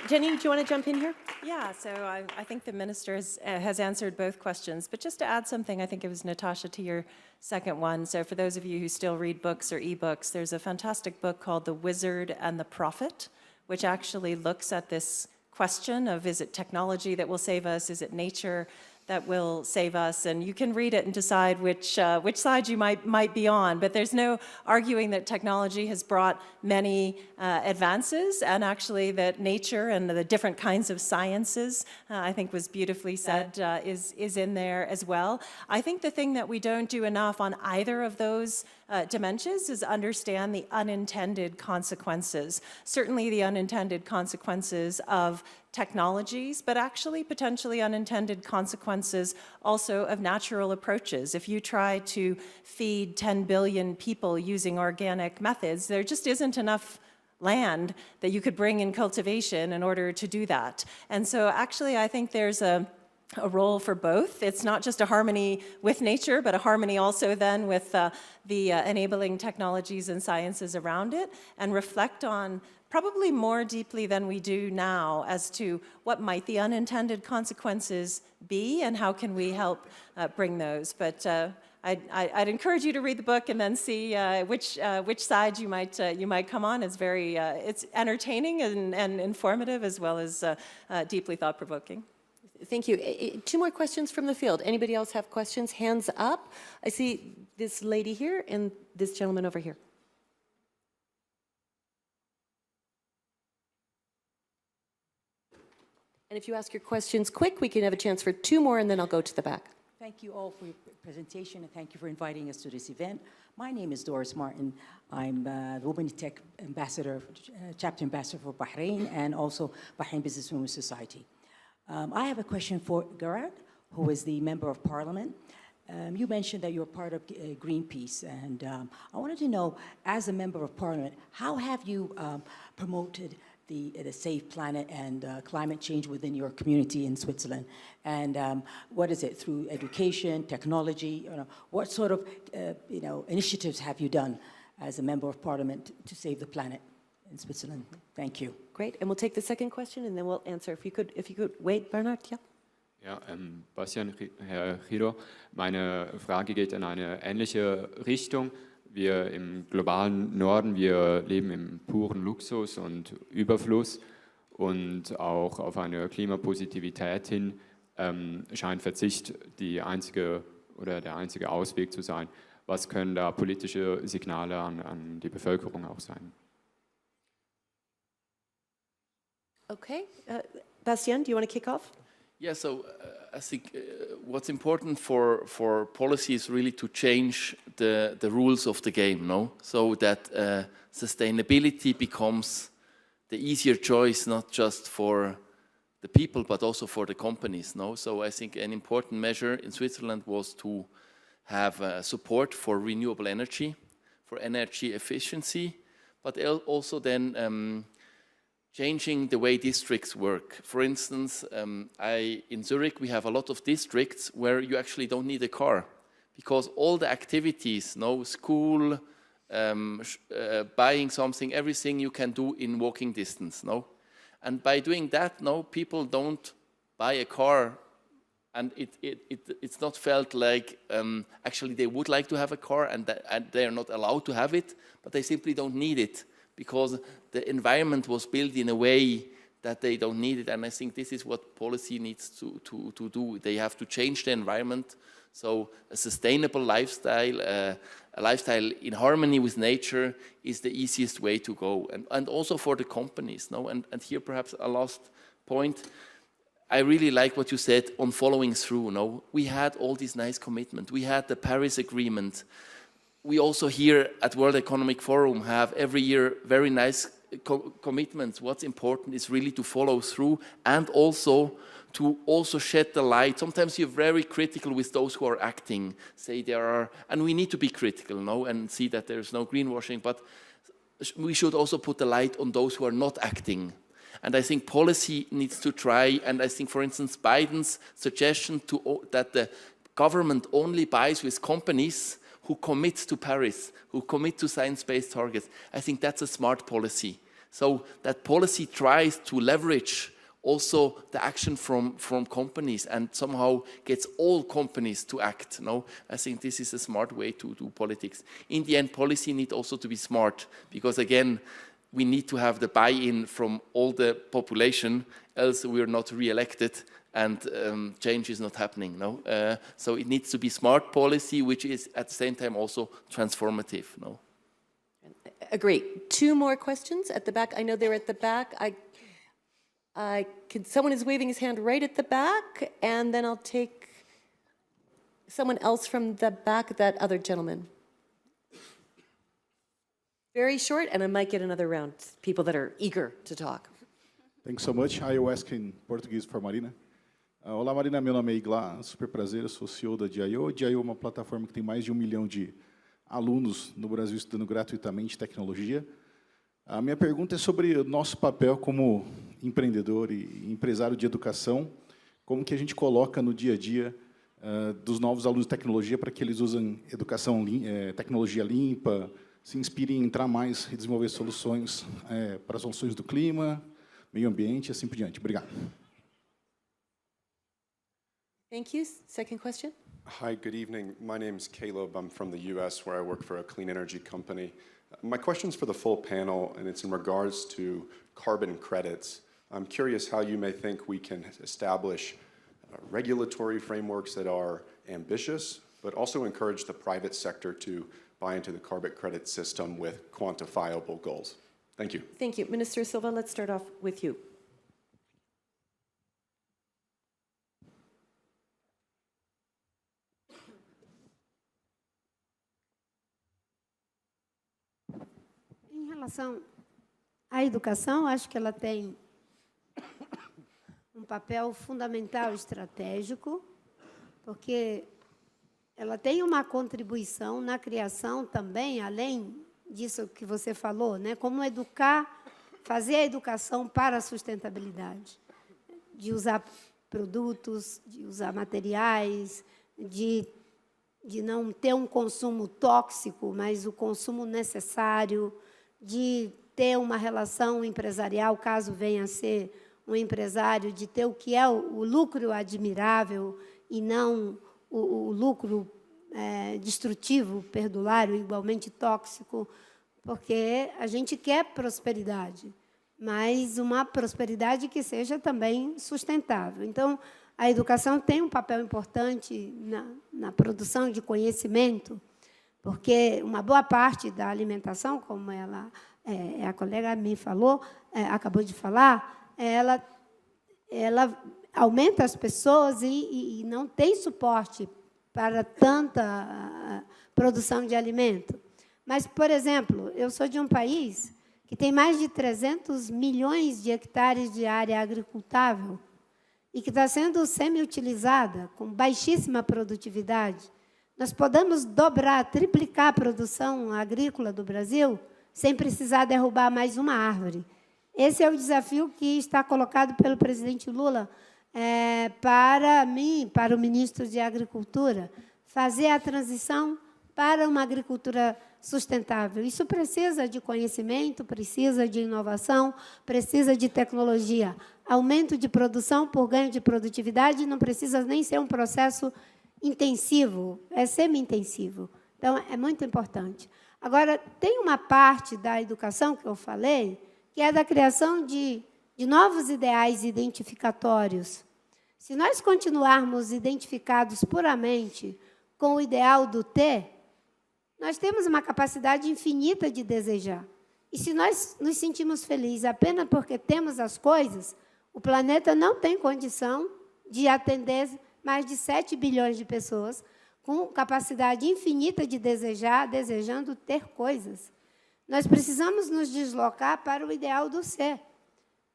Jenny, do you want to jump in here? Yeah, so I think the minister has answered both questions, but just to add something, I think it was Natasha to your second one. So for those of you who still read books or ebooks, there's a fantastic book called The Wizard and the Prophet, which actually looks at this question of, is it technology that will save us? Is it nature that will save us? And you can read it and decide which side you might be on. But there's no arguing that technology has brought many advances, and actually that nature and the different kinds of sciences, I think was beautifully said, is in there as well. I think the thing that we don't do enough on either of those dimensions is understand the unintended consequences. Certainly the unintended consequences of technologies, but actually potentially unintended consequences also of natural approaches. If you try to feed 10 billion people using organic methods, there just isn't enough land that you could bring in cultivation in order to do that. And so actually I think there's a role for both. It's not just a harmony with nature, but a harmony also then with the enabling technologies and sciences around it, and reflect on probably more deeply than we do now as to what might the unintended consequences be and how can we help bring those. But I'd encourage you to read the book and then see which side you might come on. It's very it's entertaining and informative, as well as deeply thought-provoking. Thank you. Two more questions from the field. Anybody else have questions? Hands up. I see this lady here and this gentleman over here. And if you ask your questions quick, we can have a chance for two more, and then I'll go to the back. Thank you all for your presentation, and thank you for inviting us to this event. My name is Doris Martin. I'm the Women in Tech Ambassador, Chapter Ambassador for Bahrain, and also Bahrain Business Women's Society. I have a question for Gerard, who is the Member of Parliament. You mentioned that you're part of Greenpeace, and I wanted to know, as a Member of Parliament, how have you promoted the safe planet and climate change within your community in Switzerland? And what is it, through education, technology? What sort of initiatives have you done as a Member of Parliament to save the planet in Switzerland? Thank you. Great, and we'll take the second question, and then we'll answer. If you could wait, Bernard, yeah. Ja, Bastian, Herr Rhinow, meine Frage geht in eine ähnliche Richtung. Wir im globalen Norden, wir leben im puren Luxus und Überfluss, und auch auf eine Klimapositivität hin scheint Verzicht der einzige Ausweg zu sein. Was können da politische Signale an die Bevölkerung auch sein? Okay, Bastien, do you want to kick off? Yeah, so I think what's important for policy is really to change the rules of the game, no? So that sustainability becomes the easier choice, not just for the people, but also for the companies, no? So I think an important measure in Switzerland was to have support for renewable energy, for energy efficiency, but also then changing the way districts work. For instance, in Zurich we have a lot of districts where you actually don't need a car, because all the activities, school, buying something, everything you can do in walking distance, And by doing that, people don't buy a car, and it's not felt like actually they would like to have a car and they are not allowed to have it, but they simply don't need it, because the environment was built in a way that they don't need it. And I think this is what policy needs to do. They have to change the environment So a sustainable lifestyle, a lifestyle in harmony with nature is the easiest way to go. And also for the companies. No? And here perhaps a last point. I really like what you said on following through. No? We had all these nice commitments. We had the Paris Agreement. We also here at World Economic Forum have every year very nice commitments. What's important is really to follow through and also to also shed the light. Sometimes you're very critical with those who are acting. Say there are, and we need to be critical, no, and see that there's no greenwashing, but we should also put the light on those who are not acting. And I think policy needs to try, and I think, for instance, Biden's suggestion that the government only buys with companies who commit to Paris, who commit to science-based targets, I think that's a smart policy. So that policy tries to leverage also the action from companies and somehow gets all companies to act. No? I think this is a smart way to do politics. In the end, policy needs also to be smart because, again, we need to have the buy-in from all the population, else we are not re-elected and change is not happening. No? So it needs to be smart policy, which is at the same time also transformative. No? Agree. 2 more questions at the back. I know they're at the back. Someone is waving his hand right at the back, and then I'll take someone else from the back, that other gentleman. Very short, and I might get another round, people that are eager to talk. Thanks so much. I will ask in Portuguese for Marina. Olá, Marina, meu nome é Igla, super prazer, eu sou CEO da DIO. DIO é uma plataforma que tem mais de 1 milhão de alunos no Brasil estudando gratuitamente tecnologia. A minha pergunta é sobre o nosso papel como empreendedor e empresário de educação, como que a gente coloca no dia a dia dos novos alunos de tecnologia para que eles usem educação, tecnologia limpa, se inspirem em entrar mais e desenvolver soluções para as soluções do clima, meio ambiente e assim por diante. Obrigado. Thank you. Second question. Hi, good evening. My name is Caleb. I'm from the US, where I work for a clean energy company. My question's for the full panel, and it's in regards to carbon credits. I'm curious how you may think we can establish regulatory frameworks that are ambitious, but also encourage the private sector to buy into the carbon credit system with quantifiable goals. Thank you. Thank you. Minister Silva, let's start off with you. Em relação à educação, acho que ela tem um papel fundamental estratégico, porque ela tem uma contribuição na criação também, além disso que você falou, né? Como educar, fazer a educação para a sustentabilidade, de usar produtos, de usar materiais, de não ter um consumo tóxico, mas o consumo necessário, de ter uma relação empresarial, caso venha a ser um empresário, de ter o que é o lucro admirável e não o lucro destrutivo, perdulário, igualmente tóxico, porque a gente quer prosperidade, mas uma prosperidade que seja também sustentável. Então, a educação tem um papel importante na produção de conhecimento, porque uma boa parte da alimentação, como a colega me falou, acabou de falar, ela aumenta as pessoas e não tem suporte para tanta produção de alimento. Mas, por exemplo, eu sou de um país que tem mais de 300 milhões de hectares de área agricultável e que está sendo semi-utilizada, com baixíssima produtividade. Nós podemos dobrar, triplicar a produção agrícola do Brasil sem precisar derrubar mais uma árvore. Esse é o desafio que está colocado pelo presidente Lula para mim, para o ministro de Agricultura, fazer a transição para uma agricultura sustentável. Isso precisa de conhecimento, precisa de inovação, precisa de tecnologia. Aumento de produção por ganho de produtividade não precisa nem ser um processo intensivo, é semi-intensivo. Então, é muito importante. Agora, tem uma parte da educação que eu falei, que é da criação de novos ideais identificatórios, Se nós continuarmos identificados puramente com o ideal do ter, nós temos uma capacidade infinita de desejar. E se nós nos sentimos felizes apenas porque temos as coisas, o planeta não tem condição de atender mais de 7 bilhões de pessoas com capacidade infinita de desejar, desejando ter coisas. Nós precisamos nos deslocar para o ideal do ser.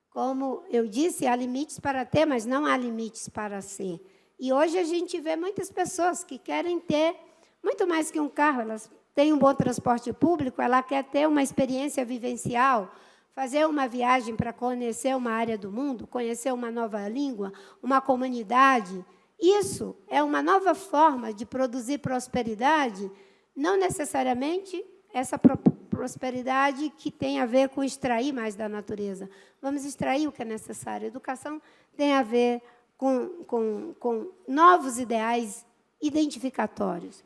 Como eu disse, há limites para ter, mas não há limites para ser. E hoje a gente vê muitas pessoas que querem ter muito mais que um carro. Elas têm um bom transporte público, ela quer ter uma experiência vivencial, fazer uma viagem para conhecer uma área do mundo, conhecer uma nova língua, uma comunidade. Isso é uma nova forma de produzir prosperidade, não necessariamente essa prosperidade que tem a ver com extrair mais da natureza. Vamos extrair o que é necessário. A educação tem a ver com novos ideais identificatórios.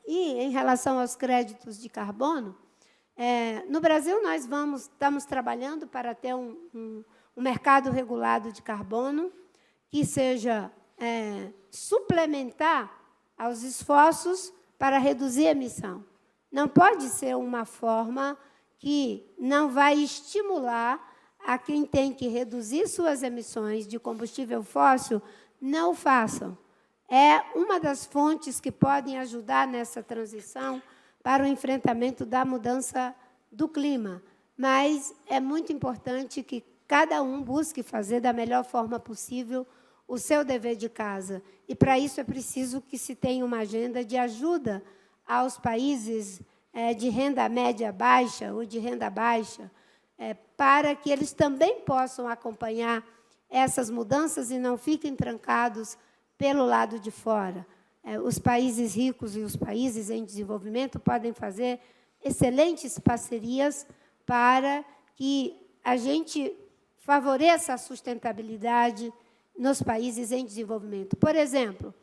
E, em relação aos créditos de carbono, no Brasil, nós estamos trabalhando para ter um mercado regulado de carbono que seja suplementar aos esforços para reduzir a emissão. Não pode ser uma forma que não vai estimular a quem tem que reduzir suas emissões de combustível fóssil, não o façam. É uma das fontes que podem ajudar nessa transição para o enfrentamento da mudança do clima. Mas é muito importante que cada um busque fazer da melhor forma possível o seu dever de casa. E, para isso, é preciso que se tenha uma agenda de ajuda aos países de renda média baixa ou de renda baixa, para que eles também possam acompanhar essas mudanças e não fiquem trancados pelo lado de fora. Os países ricos e os países em desenvolvimento podem fazer excelentes parcerias para que a gente favoreça a sustentabilidade nos países em desenvolvimento. Por exemplo,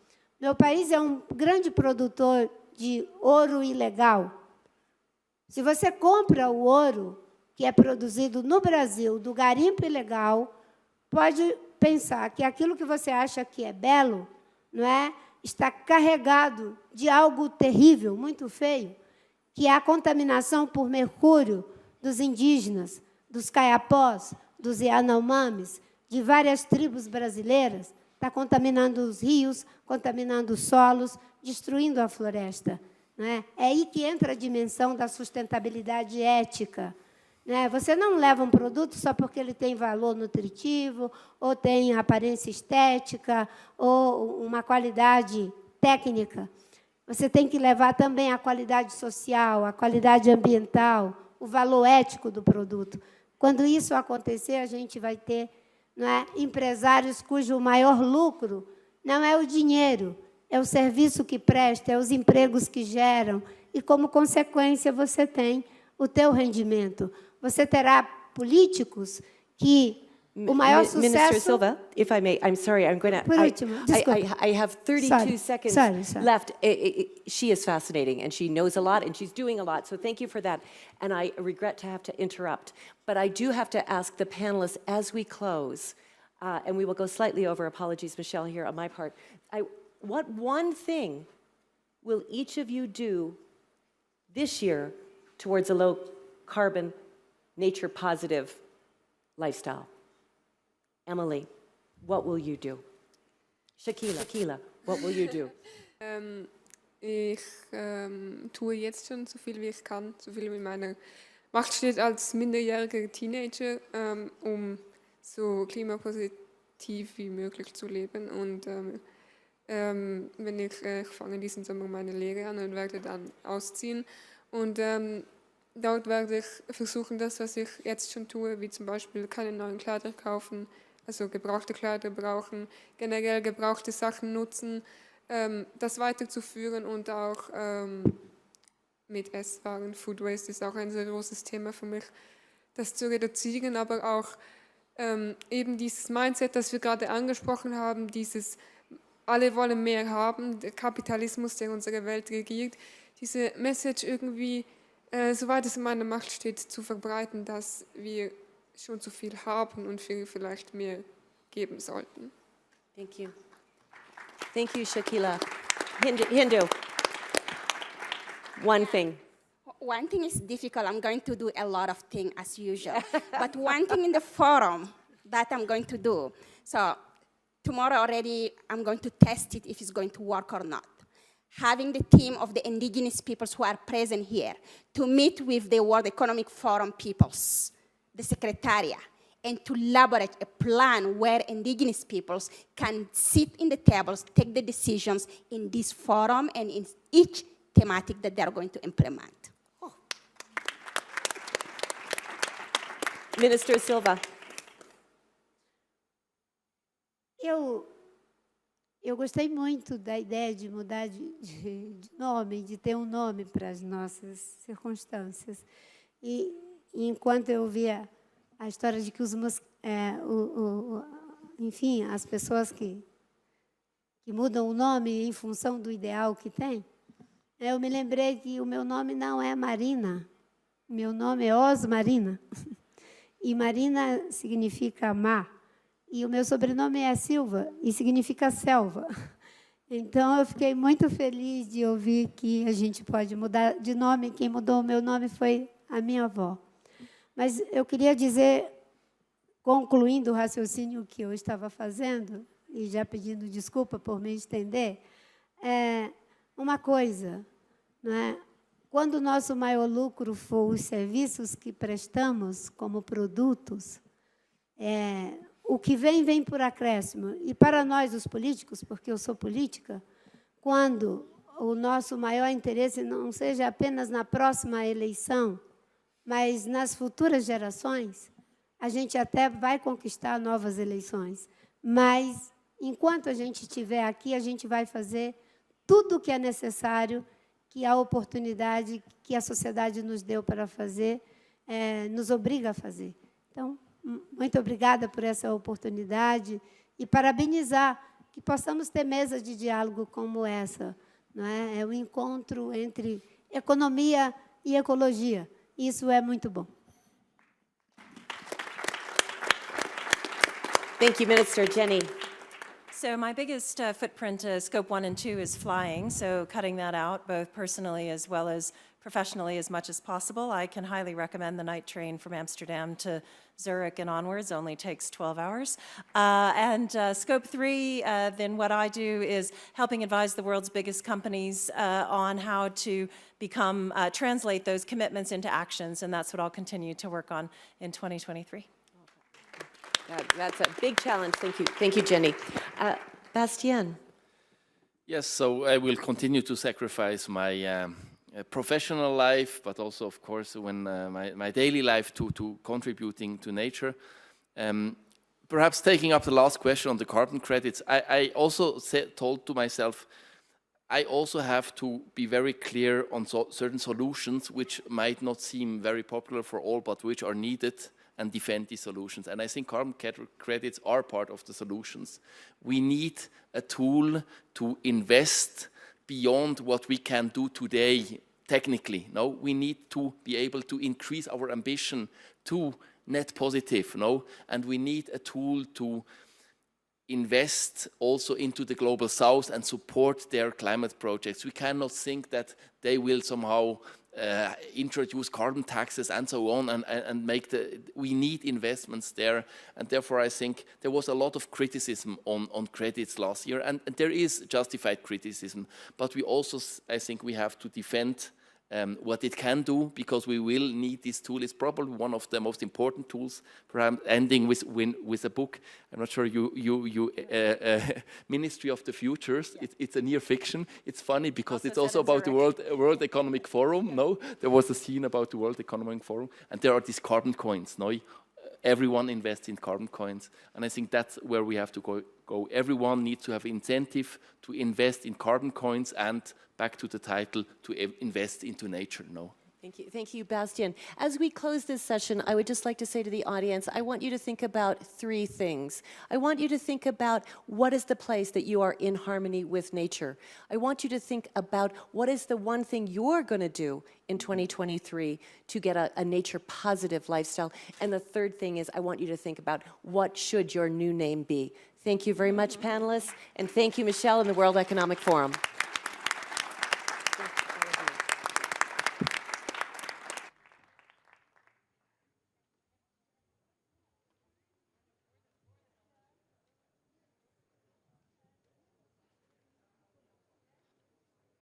meu país é um grande produtor de ouro ilegal. Se você compra o ouro que é produzido no Brasil, do garimpo ilegal, pode pensar que aquilo que você acha que é belo, não é, está carregado de algo terrível, muito feio, que é a contaminação por mercúrio dos indígenas, dos caiapós, dos Yanomamis, de várias tribos brasileiras, está contaminando os rios, contaminando os solos, destruindo a floresta. Não é? É aí que entra a dimensão da sustentabilidade ética. Você não leva um produto só porque ele tem valor nutritivo, ou tem aparência estética, ou uma qualidade técnica. Você tem que levar também a qualidade social, a qualidade ambiental, o valor ético do produto. Quando isso acontecer, a gente vai ter empresários cujo maior lucro não é o dinheiro, é o serviço que presta, é os empregos que geram, e, como consequência, você tem o teu rendimento. Você terá políticos que o maior sucesso... Minister Silva, if I may, I'm sorry, I'm going to... Por último, I have 32 seconds left. She is fascinating, and she knows a lot, and she's doing a lot, so thank you for that. And I regret to have to interrupt, but I do have to ask the panelists as we close, and we will go slightly over, apologies, Michelle, here on my part. What one thing will each of you do this year towards a low-carbon, nature-positive lifestyle? Emily, what will you do? Shakila, what will you do? Ich tue jetzt schon so viel wie ich kann, so viel wie in meiner Macht steht als minderjähriger Teenager, so klimapositiv wie möglich zu leben. Und ich fange diesen Sommer meine Lehre an und werde dann ausziehen. Und dort werde ich versuchen, das, was ich jetzt schon tue, wie zum Beispiel keine neuen Kleider kaufen, also gebrauchte Kleider brauchen, generell gebrauchte Sachen nutzen, das weiterzuführen und auch mit Esswaren, Food Waste ist auch ein sehr großes Thema für mich, das zu reduzieren, aber auch eben dieses Mindset, das wir gerade angesprochen haben, dieses alle wollen mehr haben, der Kapitalismus, der unsere Welt regiert, diese Message irgendwie, soweit es in meiner Macht steht, zu verbreiten, dass wir schon zu viel haben und wir vielleicht mehr geben sollten. Thank you. Thank you, Shakila. Hindou. One thing. One thing is difficult. I'm going to do a lot of things as usual. But one thing in the forum that I'm going to do. So tomorrow already, I'm going to test it if it's going to work or not. Having the team of the indigenous peoples who are present here to meet with the World Economic Forum peoples, the Secretariat, and to elaborate a plan where indigenous peoples can sit in the tables, take the decisions in this forum and in each thematic that they're going to implement. Oh. Minister Silva. Eu gostei muito da ideia de mudar de nome, de ter um nome para as nossas circunstâncias. E enquanto eu via a história de que enfim, as pessoas que mudam o nome em função do ideal que tem, eu me lembrei que o meu nome não é Marina, meu nome é Marina. E Marina significa mar. E o meu sobrenome é Silva, e significa selva. Então, eu fiquei muito feliz de ouvir que a gente pode mudar de nome. Quem mudou o meu nome foi a minha avó. Mas eu queria dizer, concluindo o raciocínio que eu estava fazendo, e já pedindo desculpa por me estender, uma coisa, não é? Quando o nosso maior lucro for os serviços que prestamos como produtos, o que vem por acréscimo. E para nós, os políticos, porque eu sou política, quando o nosso maior interesse não seja apenas na próxima eleição, mas nas futuras gerações, a gente até vai conquistar novas eleições. Mas, enquanto a gente estiver aqui, a gente vai fazer tudo o que é necessário, que a oportunidade que a sociedade nos deu para fazer, nos obriga a fazer. Então, muito obrigada por essa oportunidade e parabenizar que possamos ter mesa de diálogo como essa. Não é? É um encontro entre economia e ecologia. Isso é muito bom. Thank you, Minister. Jenny. So my biggest footprint, scope 1 and 2, is flying, so cutting that out, both personally as well as professionally as much as possible. I can highly recommend the night train from Amsterdam to Zurich and onwards, only takes 12 hours. And scope 3, then what I do is helping advise the world's biggest companies on how to become, translate those commitments into actions, and that's what I'll continue to work on in 2023. That's a big challenge. Thank you. Thank you, Jenny. Bastien. Yes, so I will continue to sacrifice my professional life, but also, of course, when my daily life to contributing to nature. Perhaps taking up the last question on the carbon credits, I also told to myself, I also have to be very clear on certain solutions which might not seem very popular for all, but which are needed, and defend these solutions. And I think carbon credits are part of the solutions. We need a tool to invest beyond what we can do today technically. No, we need to be able to increase our ambition to net positive. No, and we need a tool to invest also into the global south and support their climate projects. We cannot think that they will somehow introduce carbon taxes and so on, and make we need investments there. And therefore I think there was a lot of criticism on credits last year, and there is justified criticism, but we also, I think we have to defend what it can do, because we will need this tool. It's probably one of the most important tools. Perhaps ending with a book. I'm not sure you Ministry of the Futures. It's a near fiction. It's funny because it's also about the World Economic Forum. No, there was a scene about the World Economic Forum, and there are these carbon coins. No, everyone invests in carbon coins, and I think that's where we have to go. Everyone needs to have incentive to invest in carbon coins, and back to the title, to invest into nature. No. Thank you, Bastien. As we close this session, I would just like to say to the audience, I want you to think about three things. I want you to think about what is the place that you are in harmony with nature. I want you to think about what is the one thing you're going to do in 2023 to get a nature-positive lifestyle. And the third thing is I want you to think about what should your new name be. Thank you very much, panelists, and thank you, Michelle, and the World Economic Forum.